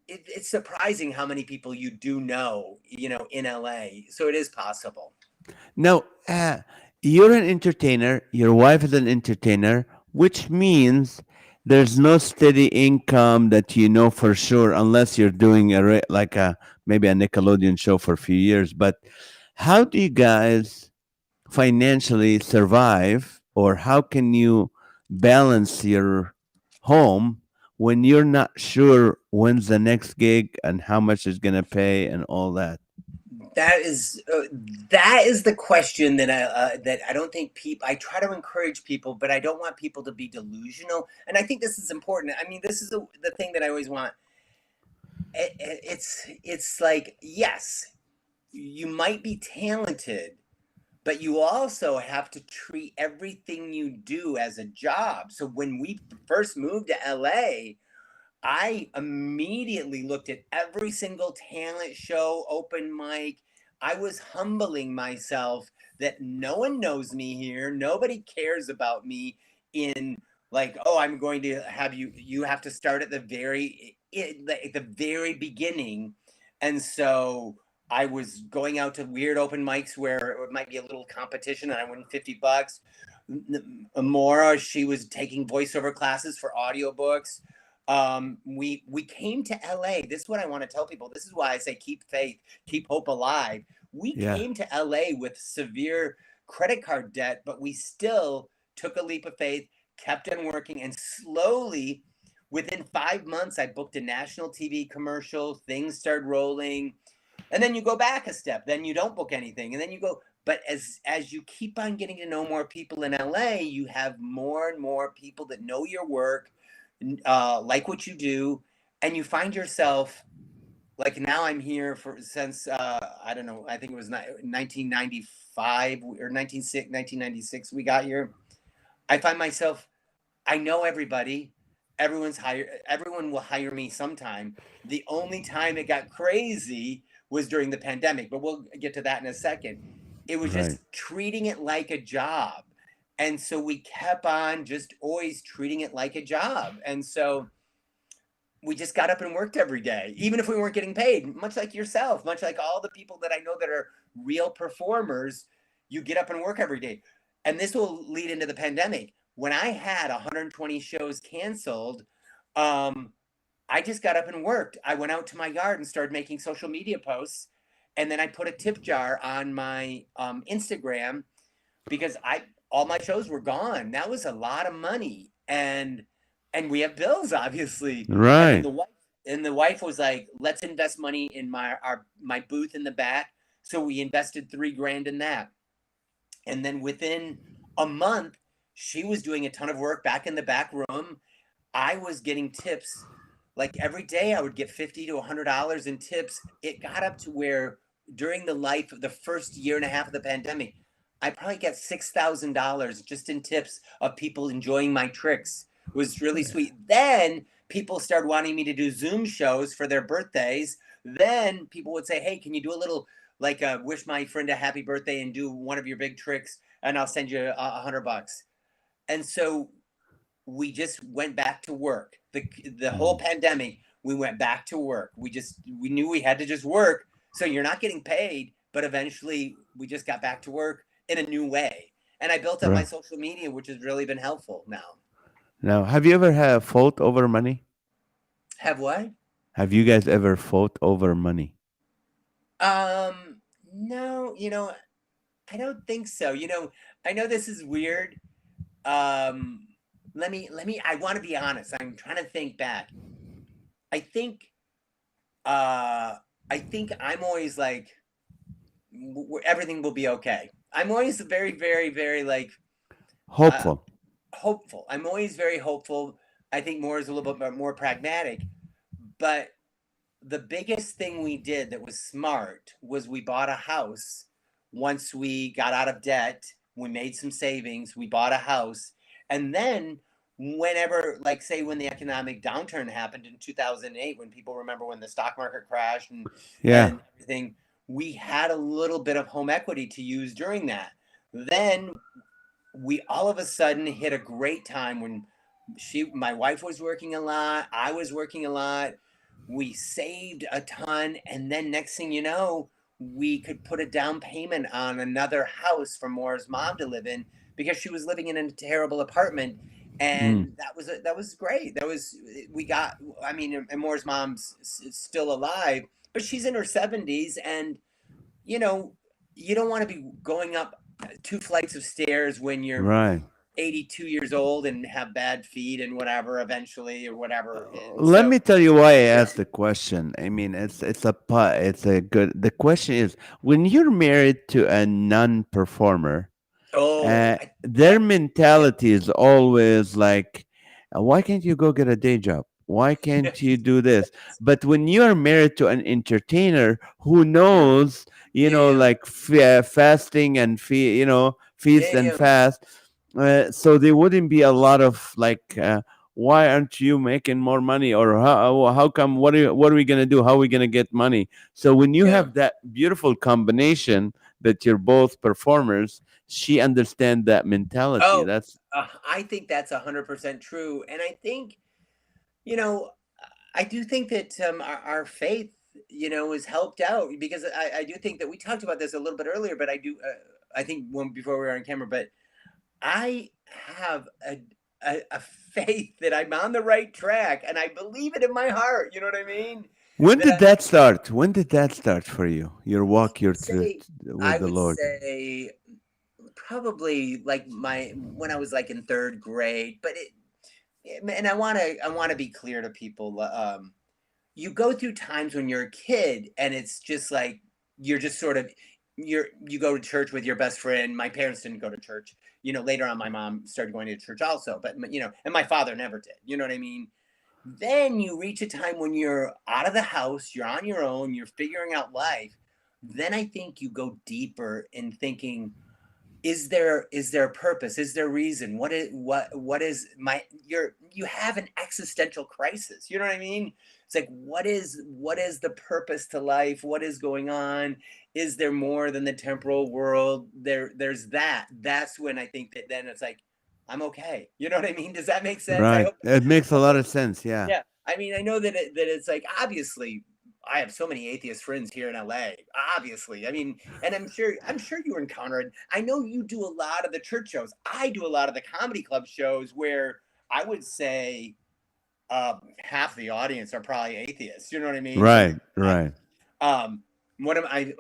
It's surprising how many people you do know, in LA. So it is possible. Now, you're an entertainer. Your wife is an entertainer, which means there's no steady income that you know for sure, unless you're doing like a maybe a Nickelodeon show for a few years. But how do you guys financially survive, or how can you balance your home when you're not sure when's the next gig and how much it's going to pay and all that? That is the question that I don't think people. I try to encourage people, but I don't want people to be delusional. And I think this is important. I mean, this is the thing that I always want. It's like, yes, you might be talented, but you also have to treat everything you do as a job. So when we first moved to LA, I immediately looked at every single talent show, open mic. I was humbling myself that no one knows me here. Nobody cares about me in like, oh, I'm going to have you have to start at the very beginning. And so I was going out to weird open mics where it might be a little competition and I win $50. Amora, she was taking voiceover classes for audiobooks. We came to LA. This is what I want to tell people. This is why I say keep faith, keep hope alive. We Yeah. came to LA with severe credit card debt, but we still took a leap of faith, kept on working, and slowly, within 5 months, I booked a national TV commercial. Things started rolling, and then you go back a step. Then you don't book anything, and then you go. But as you keep on getting to know more people in LA, you have more and more people that know your work, like what you do, and you find yourself like now I'm here since I don't know, I think it was 1995 or 1996 we got here. I find myself, I know everybody. Everyone will hire me sometime. The only time it got crazy was during the pandemic, but we'll get to that in a second. It was Right. just treating it like a job. And so we kept on just always treating it like a job. And so we just got up and worked every day, even if we weren't getting paid, much like yourself, much like all the people that I know that are real performers. You get up and work every day. And this will lead into the pandemic. When I had 120 shows canceled, I just got up and worked. I went out to my yard and started making social media posts. And then I put a tip jar on my Instagram because all my shows were gone. That was a lot of money. And we have bills, obviously. And then Right. the wife was like, let's invest money in my booth in the back. So we invested $3,000 in that. And then within a month, she was doing a ton of work back in the back room. I was getting tips like every day. I would get $50 to $100 in tips. It got up to where during the life of the first year and a half of the pandemic, I probably got $6,000 just in tips of people enjoying my tricks. It was really sweet. Then people started wanting me to do Zoom shows for their birthdays. Then people would say, "Hey, can you do a little like wish my friend a happy birthday and do one of your big tricks, and I'll send you $100." And so we just went back to work. The whole Mm. pandemic, we went back to work. We knew we had to just work. So you're not getting paid, but eventually we just got back to work in a new way. And I built up my Right. social media, which has really been helpful now. Now, have you ever had a fought over money? Have what? Have you guys ever fought over money? No, I don't think so. I know this is weird. Um, let me I want to be honest. I'm trying to think back. I think uh I think I'm always like everything will be okay. I'm always very, very, very like uh, Hopeful. hopeful. I'm always very hopeful. I think more is a little bit more pragmatic. But the biggest thing we did that was smart was we bought a house once we got out of debt. We made some savings. We bought a house. And then, whenever, like, say, when the economic downturn happened in 2008, when people remember when the stock market crashed Yeah. and everything, we had a little bit of home equity to use during that. Then we all of a sudden hit a great time when my wife was working a lot, I was working a lot, we saved a ton, and then next thing you know, we could put a down payment on another house for Moore's mom to live in because she was living in a terrible apartment. Mm. And that was great. That was we got. I mean, and Moore's mom's still alive, but she's in her 70s, and you know, you don't want to be going up two flights of stairs when you're Right. 82 years old and have bad feet and whatever eventually or whatever. And Let so, me tell you why I yeah. asked the question. I mean, it's a good. The question is, when you're married to a non-performer, Oh, their mentality is always like, why can't you go get a day job? Why can't you do this? But when you are married to an entertainer who yeah, knows, yeah, like fasting and feast yeah, and yeah, fast, so there wouldn't be a lot of like, why aren't you making more money? Or how come? What are we gonna do? How are we gonna get money? So when you yeah. have that beautiful combination that you're both performers, she understand that mentality. Oh, That's I think that's 100% true. And I think, you know, I do think that our faith, is helped out because I do think that we talked about this a little bit earlier, but I think before we were on camera, but I have a faith that I'm on the right track and I believe it in my heart. You know what I mean? when That did that start? When did that start for you? Your I walk, would say, with I the would Lord. say probably like when I was like in third grade, but and I want to be clear to people. You go through times when you're a kid and it's just like you're just sort of you go to church with your best friend. My parents didn't go to church. Later on my mom started going to church also, but and my father never did. You know what I mean? Then you reach a time when you're out of the house, you're on your own, you're figuring out life. Then I think you go deeper in thinking, is there a purpose, is there a reason, what is you have an existential crisis, you know what I mean? It's like, what is the purpose to life, what is going on, is there more than the temporal world, there's that's when I think that then it's like, I'm okay, you know what I mean? Does that make sense? I Right. hope. It makes a I lot hope. of sense. Yeah. Yeah, I mean, I know that it's like, obviously, I have so many atheist friends here in LA. Obviously, I mean, and I'm sure you encounter it. I know you do a lot of the church shows. I do a lot of the comedy club shows where I would say half the audience are probably atheists. You know what I mean? Believe Right. it or not. Right. One of my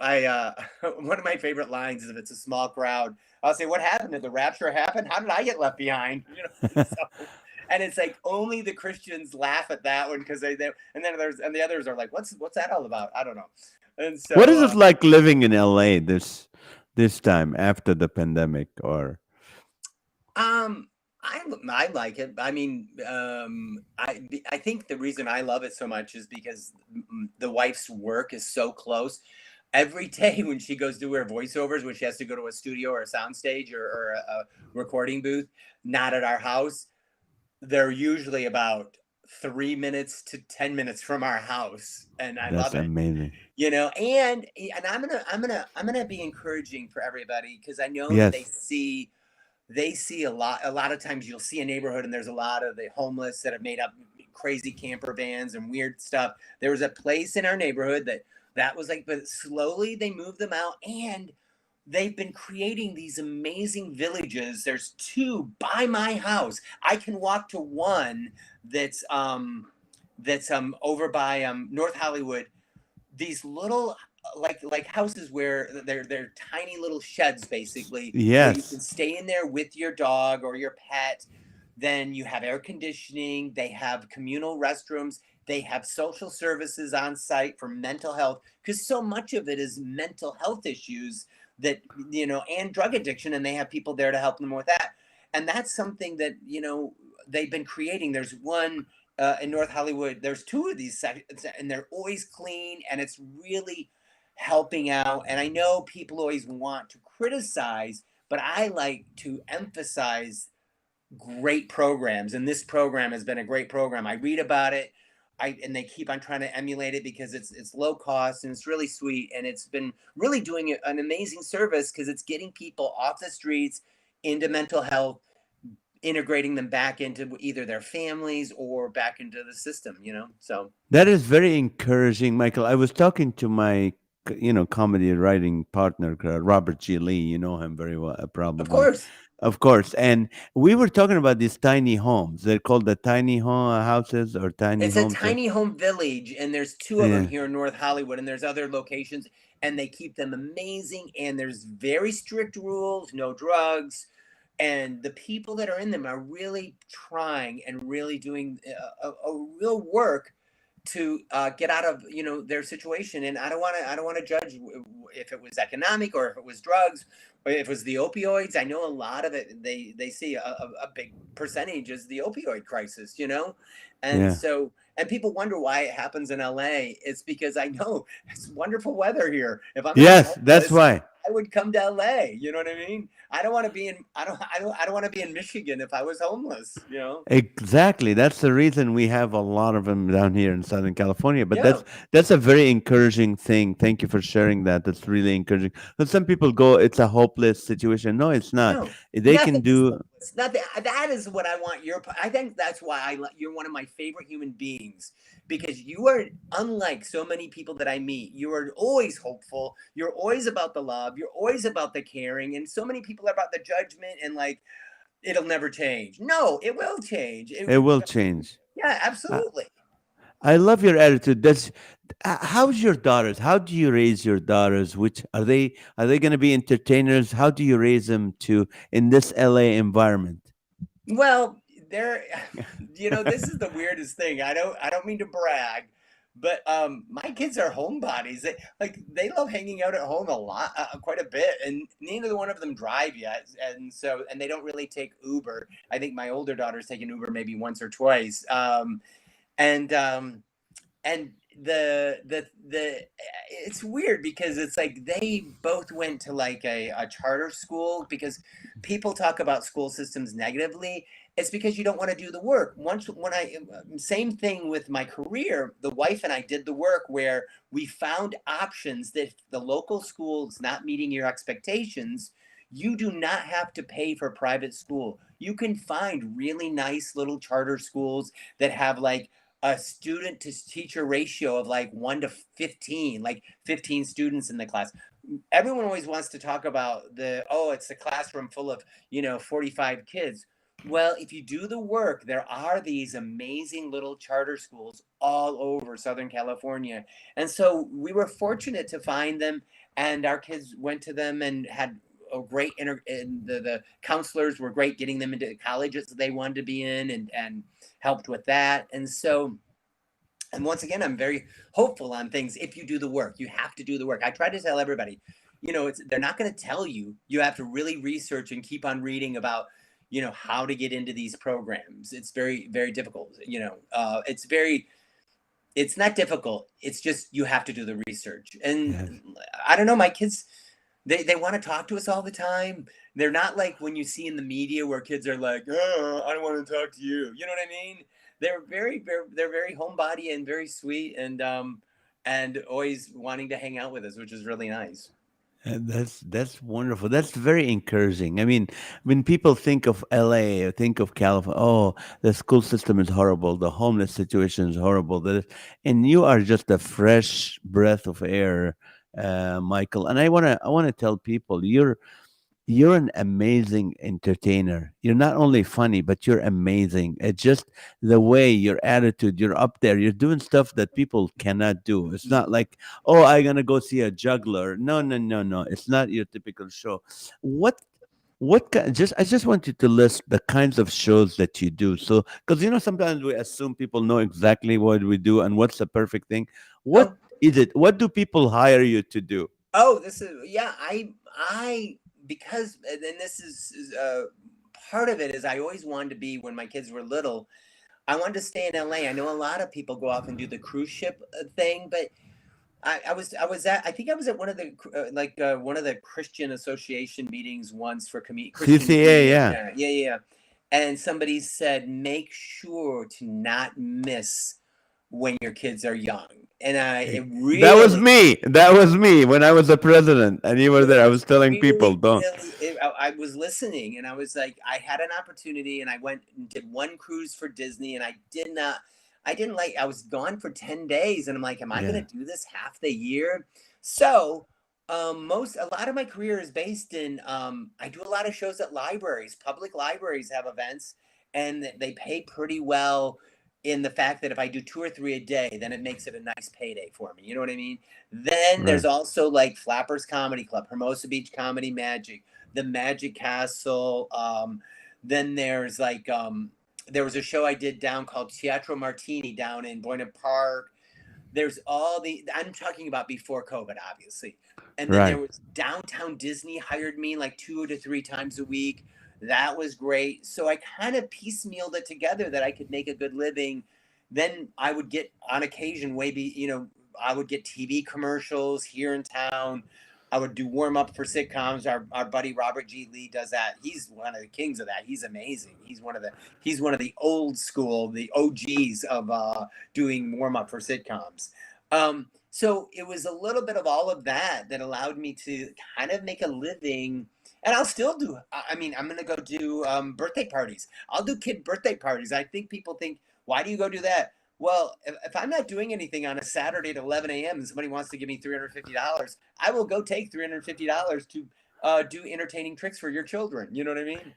one of my favorite lines is, if it's a small crowd, I'll say, "What happened? Did the rapture happen? How did I get left behind?" So, and it's like only the Christians laugh at that one because they and then the others are like, "What's that all about?" I don't know. And What so is it like living in LA this time after the pandemic? Or um I like it. I mean, I think the reason I love it so much is because the wife's work is so close. Every day when she goes to her voiceovers, when she has to go to a studio or a soundstage or a recording booth, not at our house, they're usually about 3 minutes to 10 minutes from our house, and I That's love it. amazing. And I'm gonna be encouraging for everybody because I know that Yes. they see a lot of times you'll see a neighborhood and there's a lot of the homeless that have made up crazy camper vans and weird stuff. There was a place in our neighborhood that was like, but slowly they moved them out, and they've been creating these amazing villages. There's two by my house. I can walk to one that's over by North Hollywood. These little like houses where they're tiny little sheds basically, where you can Yes. stay in there with your dog or your pet. Then you have air conditioning, they have communal restrooms, they have social services on site for mental health, because so much of it is mental health issues that and drug addiction, and they have people there to help them with that. And that's something that they've been creating. There's one in North Hollywood. There's two of these sections, and they're always clean, and it's really helping out. And I know people always want to criticize, but I like to emphasize great programs, and this program has been a great program. I read about it. And they keep on trying to emulate it because it's low cost and it's really sweet, and it's been really doing an amazing service because it's getting people off the streets into mental health, integrating them back into either their families or back into the system. So That is very encouraging, Michael. I was talking to my, comedy writing partner, Robert G. Lee. You know him very well, of probably. course, Of course. And we were talking about these tiny homes. They're called the tiny houses or tiny it's a homes. tiny home village, and there's two of them Yeah. here in North Hollywood, and there's other locations, and they keep them amazing. And there's very strict rules, no drugs, and the people that are in them are really trying and really doing a real work to get out of their situation. And I don't want to judge if it was economic or if it was drugs or if it was the opioids. I know a lot of it, they see a big percentage is the opioid crisis. And Yeah. so, and people wonder why it happens in LA. It's because I know it's wonderful weather here. If I'm ever Yes, that's homeless, why. I would come to LA. You know what I mean? I don't want to be in I don't want to be in Michigan if I was homeless. Exactly. That's the reason we have a lot of them down here in Southern California. But Yeah. that's a very encouraging thing. Thank you for sharing that. That's really encouraging. But some people go, it's a hopeless situation. No, it's not. No, They can nothing is do. hopeless. Nothing. That is what I want. I think that's why you're one of my favorite human beings, because you are unlike so many people that I meet. You are always hopeful. You're always about the love. You're always about the caring. And so many people are about the judgment and like it'll never change. No, it will change. It will change. Yeah, I, absolutely. I love your attitude. How's your daughters? How do you raise your daughters? Which are they going to be entertainers? How do you raise them to in this LA environment? Well, there, this is the weirdest thing. I don't mean to brag, but my kids are homebodies. They love hanging out at home a lot, quite a bit, and neither one of them drive yet, and they don't really take Uber. I think my older daughter's taken Uber maybe once or twice, and and the it's weird because it's like they both went to like a charter school, because people talk about school systems negatively. It's because you don't want to do the work. Once when I Same thing with my career, the wife and I did the work where we found options that if the local school is not meeting your expectations, you do not have to pay for private school. You can find really nice little charter schools that have like a student to teacher ratio of like 1 to 15, like 15 students in the class. Everyone always wants to talk about it's a classroom full of 45 kids. Well, if you do the work, there are these amazing little charter schools all over Southern California. And so we were fortunate to find them, and our kids went to them and had a great and the counselors were great getting them into colleges that they wanted to be in, and helped with that. And so, and once again, I'm very hopeful on things. If you do the work, you have to do the work. I try to tell everybody, they're not going to tell you. You have to really research and keep on reading about, how to get into these programs. It's very, very difficult. It's not difficult. It's just you have to do the research. And Yes. I don't know, my kids, they want to talk to us all the time. They're not like when you see in the media where kids are like, oh, I don't want to talk to you. You know what I mean? They're very homebody and very sweet, and always wanting to hang out with us, which is really nice. And that's wonderful. That's very encouraging. I mean, when people think of LA or think of California, oh, the school system is horrible, the homeless situation is horrible, and you are just a fresh breath of air, Michael. And I wanna tell people you're an amazing entertainer. You're not only funny, but you're amazing. It's just the way your attitude, you're up there, you're doing stuff that people cannot do. It's not like, oh, I'm gonna go see a juggler. No, no, no, no. It's not your typical show. What just I just want you to list the kinds of shows that you do. So because sometimes we assume people know exactly what we do and what's the perfect thing. What Oh, is it? What do people hire you to do? oh, this is, yeah. I because, and this is part of it is I always wanted to be, when my kids were little, I wanted to stay in LA. I know a lot of people go off and do the cruise ship thing, but I think I was at one of the one of the Christian Association meetings once for Christian CCA, comedians. yeah. Yeah, yeah, yeah. And somebody said, make sure to not miss when your kids are young. And it That was really, me. That was me when I was a president, and you were there. I it was telling people, really, don't. really, I was listening, and I was like, I had an opportunity, and I went and did one cruise for Disney, and I didn't like, I was gone for 10 days, and I'm like, am I Yeah, going to do this half the year? So, a lot of my career is based in, I do a lot of shows at libraries. Public libraries have events, and they pay pretty well, in the fact that if I do two or three a day, then it makes it a nice payday for me. You know what I mean? Then there's right, also like Flappers Comedy Club, Hermosa Beach Comedy Magic, the Magic Castle. Then there's there was a show I did down called Teatro Martini down in Buena Park. There's all the, I'm talking about before COVID, obviously. And then there right. was Downtown Disney hired me like 2 to 3 times a week. That was great. So I kind of piecemealed it together that I could make a good living. Then I would get, on occasion, maybe, I would get TV commercials here in town. I would do warm up for sitcoms. Our buddy Robert G. Lee does that. He's one of the kings of that. He's amazing. He's one of the old school, the OGs of doing warm up for sitcoms. So it was a little bit of all of that that allowed me to kind of make a living. And I'll still do. I mean, I'm gonna go do birthday parties. I'll do kid birthday parties. I think people think, why do you go do that? Well, if I'm not doing anything on a Saturday at 11 a.m. and somebody wants to give me $350, I will go take $350 to do entertaining tricks for your children. You know what I mean?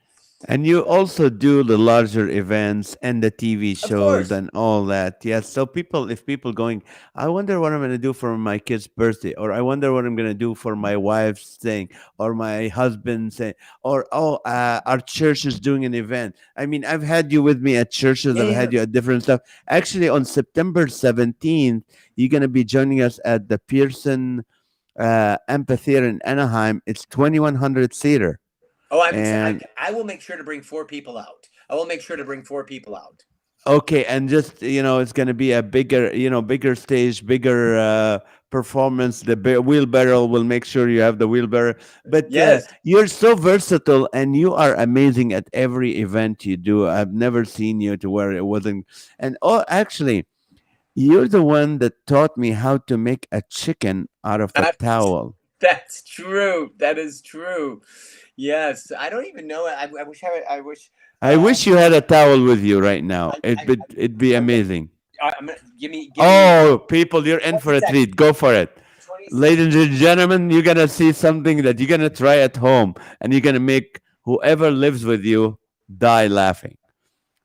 And you also do the larger events and the TV Of shows course. and all that. Yes. So if people going, I wonder what I'm going to do for my kid's birthday, or I wonder what I'm going to do for my wife's thing, or my husband's thing, or oh, our church is doing an event. I mean, I've had you with me at churches. Yeah, I've yeah. had you at different stuff. Actually, on September 17th, you're going to be joining us at the Pearson Amphitheater in Anaheim. It's 2,100 seater. Oh, I'm excited. And I will make sure to bring 4 people out. I will make sure to bring 4 people out. okay, and just it's going to be a bigger, bigger stage, bigger performance. The wheelbarrow will make sure you have the wheelbarrow. But Yes. you're so versatile, and you are amazing at every event you do. I've never seen you to where it wasn't. And oh, actually, you're the one that taught me how to make a chicken out of a Uh, towel. that's true. That is true. Yes. I don't even know. I wish I wish. I wish you had a towel with you right now. It'd be Okay. amazing. I'm gonna give me Oh, people, you're in for 20 a seconds. treat. Go for it. 20 seconds. Ladies and gentlemen, you're going to see something that you're going to try at home, and you're going to make whoever lives with you die laughing.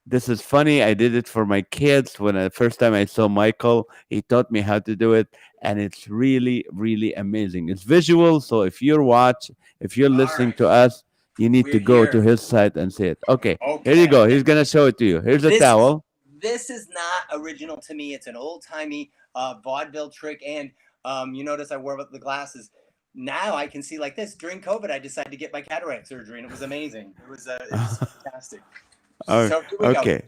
This is funny. I did it for my kids when the first time I saw Michael. He taught me how to do it, and it's really, really amazing. It's visual, so if you're All listening right. to us, you need We're to go to here. his site and see it. Okay, here you Okay. go. He's gonna show it to you. Here's a This is towel. this is not original to me. It's an old timey vaudeville trick, and you notice I wore the glasses. now I can see like this. During COVID, I decided to get my cataract surgery, and it was amazing. It was fantastic. Oh, So here we go. okay.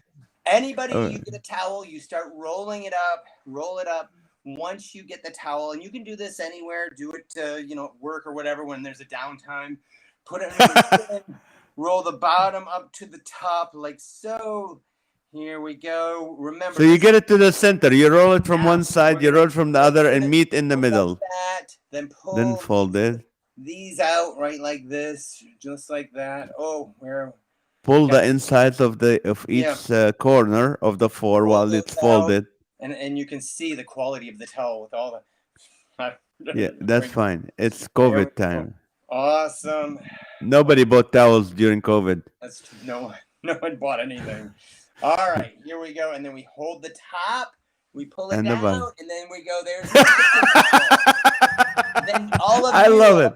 Anybody, Oh, you get a towel, you start rolling it up, roll it up. Once you get the towel, and you can do this anywhere, do it, at work or whatever when there's a downtime. Put it under your chin, roll the bottom up to the top like so. Here we go. Remember, so you this get it to the center. You roll it from now one side, we're you gonna roll it from the we're other, and gonna meet in the do it like middle. that. Then Then pull fold it. these out right like this, just like that. Oh, where Pull got the insides of yeah. each corner of the four Pull while it's those out, folded. and you can see the quality of the towel with all the. Yeah, Here that's we go. fine. It's There we COVID go. time. Awesome. Nobody bought towels during COVID. That's true. No one bought anything. All right, here we go, and then we hold the top, we pull it And the down, bottom. and then we go. There's the chicken towel. Then all of I you, love it.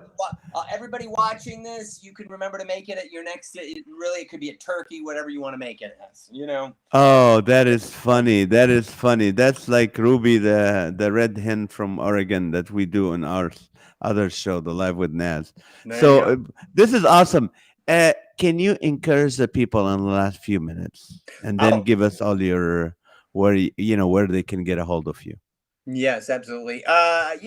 everybody watching this, you can remember to make it at your next. It could be a turkey, whatever you want to make it as. Oh, that is funny. That is funny. That's like Ruby, the red hen from Oregon that we do in our other show, the Live with Naz. There you So go. this is awesome. Can you encourage the people in the last few minutes, and then Oh, give us all your where they can get a hold of you? yes, absolutely. I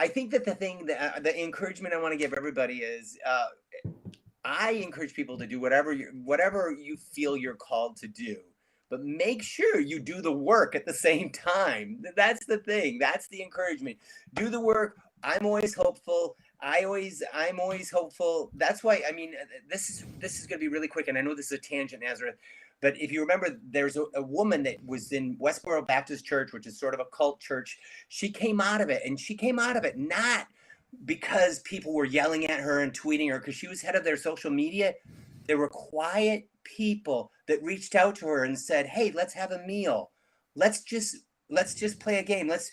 think that the encouragement I want to give everybody is I encourage people to do whatever you feel you're called to do, but make sure you do the work at the same time. That's the thing. That's the encouragement. Do the work. I'm always hopeful. I'm always hopeful. That's why, I mean, this is going to be really quick, and I know this is a tangent, Nazareth, but if you remember, there's a woman that was in Westboro Baptist Church, which is sort of a cult church. She came out of it, and she came out of it not because people were yelling at her and tweeting her because she was head of their social media. There were quiet people that reached out to her and said, "Hey, let's have a meal. Let's just play a game. Let's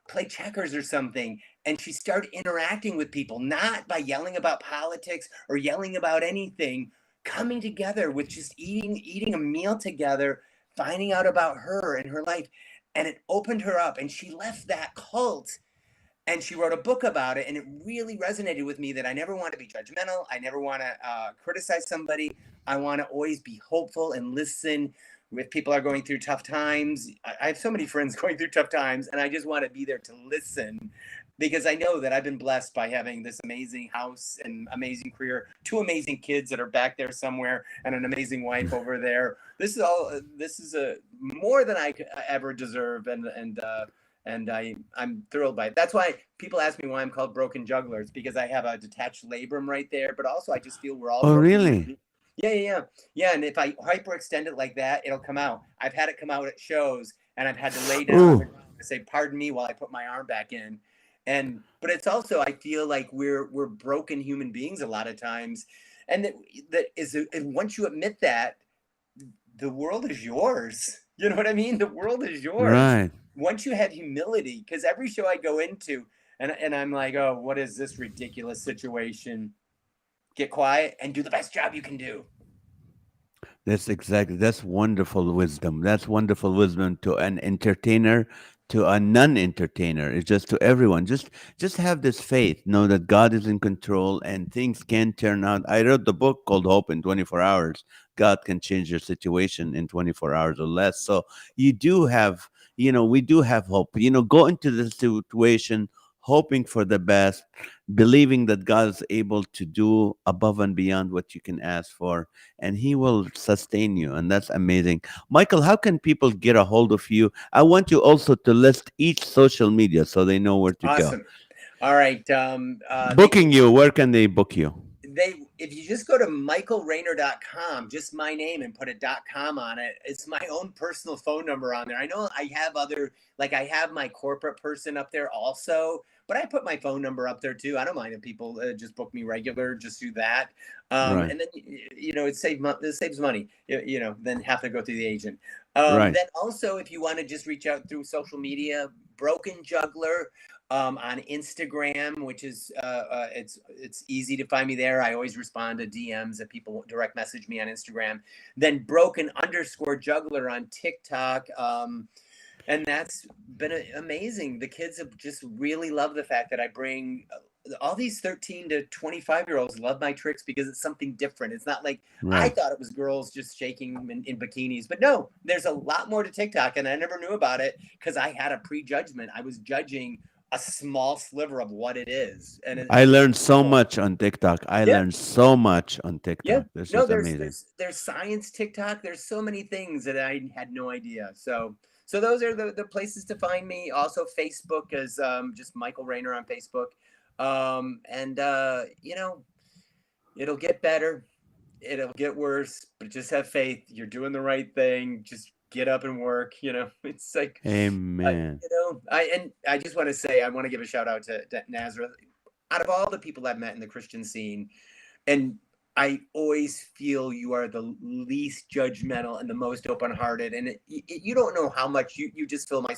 play checkers or something." And she started interacting with people, not by yelling about politics or yelling about anything, coming together with just eating a meal together, finding out about her and her life. And it opened her up, and she left that cult and she wrote a book about it, and it really resonated with me that I never want to be judgmental. I never want to criticize somebody. I want to always be hopeful and listen if people are going through tough times. I have so many friends going through tough times, and I just want to be there to listen because I know that I've been blessed by having this amazing house and amazing career, two amazing kids that are back there somewhere, and an amazing wife over there. This is a more than I could ever deserve, and I'm thrilled by it. That's why people ask me why I'm called Broken Jugglers, because I have a detached labrum right there, but also I just feel we're all Oh, broken. really? Yeah. And if I hyperextend it like that, it'll come out. I've had it come out at shows, and I've had to lay down on the Ooh, ground and say, "Pardon me," while I put my arm back in. But it's also, I feel like we're broken human beings a lot of times, and and once you admit that, the world is yours. You know what I mean? The world is yours. right. Once you have humility, because every show I go into, and I'm like, oh, what is this ridiculous situation? Get quiet and do the best job you can do. That's wonderful wisdom. That's wonderful wisdom to an entertainer, to a non-entertainer. It's just to everyone. Just have this faith. Know that God is in control and things can turn out. I wrote the book called Hope in 24 Hours. God can change your situation in 24 hours or less. So you do have, we do have hope. Go into the situation hoping for the best, believing that God is able to do above and beyond what you can ask for, and He will sustain you. And that's amazing. Michael, how can people get a hold of you? I want you also to list each social media so they know where to go. Awesome. All right. They can Booking you, where can they book you? if you just go to michaelrayner.com, just my name, and put a .com on it, it's my own personal phone number on there. I know I have I have my corporate person up there also, but I put my phone number up there too. I don't mind if people just book me regular, just do that. Right, And then, it saves money, then have to go through the agent. right. Then also, if you want to just reach out through social media, Broken Juggler, on Instagram, which is it's easy to find me there. I always respond to DMs if people direct message me on Instagram. Then Broken _Juggler on TikTok. and that's been amazing. The kids have just really loved the fact that I bring all these 13 to 25-year-olds love my tricks because it's something different. It's not like I Right. thought it was girls just shaking in bikinis, but no, there's a lot more to TikTok, and I never knew about it because I had a prejudgment. I was judging a small sliver of what it is, and I it's learned so cool. much on TikTok. I Yeah, learned so much on yeah. TikTok. This No, is there's amazing. there's there's science TikTok. There's so many things that I had no idea. So those are the places to find me. Also, Facebook is just Michael Rayner on Facebook. And it'll get better. It'll get worse, but just have faith. You're doing the right thing. Just get up and work. It's like, Amen. I just want to say, I want to give a shout out to Nazareth. Out of all the people I've met in the Christian scene, and I always feel you are the least judgmental and the most open-hearted, and you don't know how much you just fill my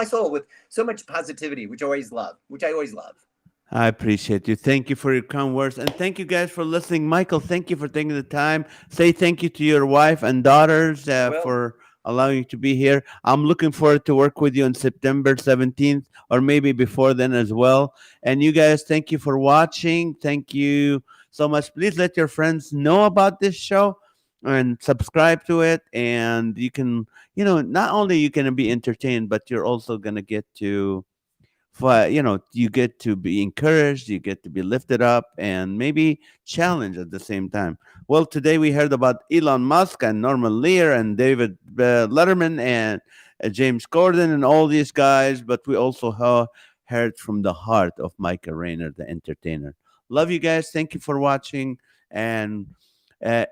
soul with so much positivity, which I always love. I appreciate you. Thank you for your kind words. And thank you guys for listening. Michael, thank you for taking the time. Say thank you to your wife and daughters I will. for allowing you to be here. I'm looking forward to work with you on September 17th or maybe before then as well. And you guys, thank you for watching. Thank you so much. Please let your friends know about this show and subscribe to it. And you can, not only you can be entertained, but you're also going to get to you get to be encouraged, you get to be lifted up and maybe challenged at the same time. Well, today we heard about Elon Musk and Norman Lear and David Letterman and James Corden and all these guys, but we also heard from the heart of Micah Rayner, the entertainer. Love you guys. Thank you for watching. And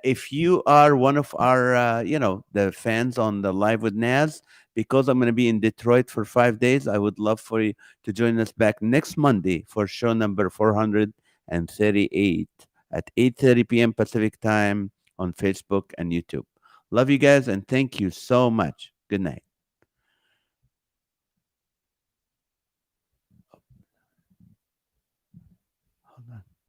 if you are one of our the fans on the Live with Naz, because I'm going to be in Detroit for 5 days, I would love for you to join us back next Monday for show number 438 at 8:30 p.m. Pacific time on Facebook and YouTube. Love you guys and thank you so much. Good night.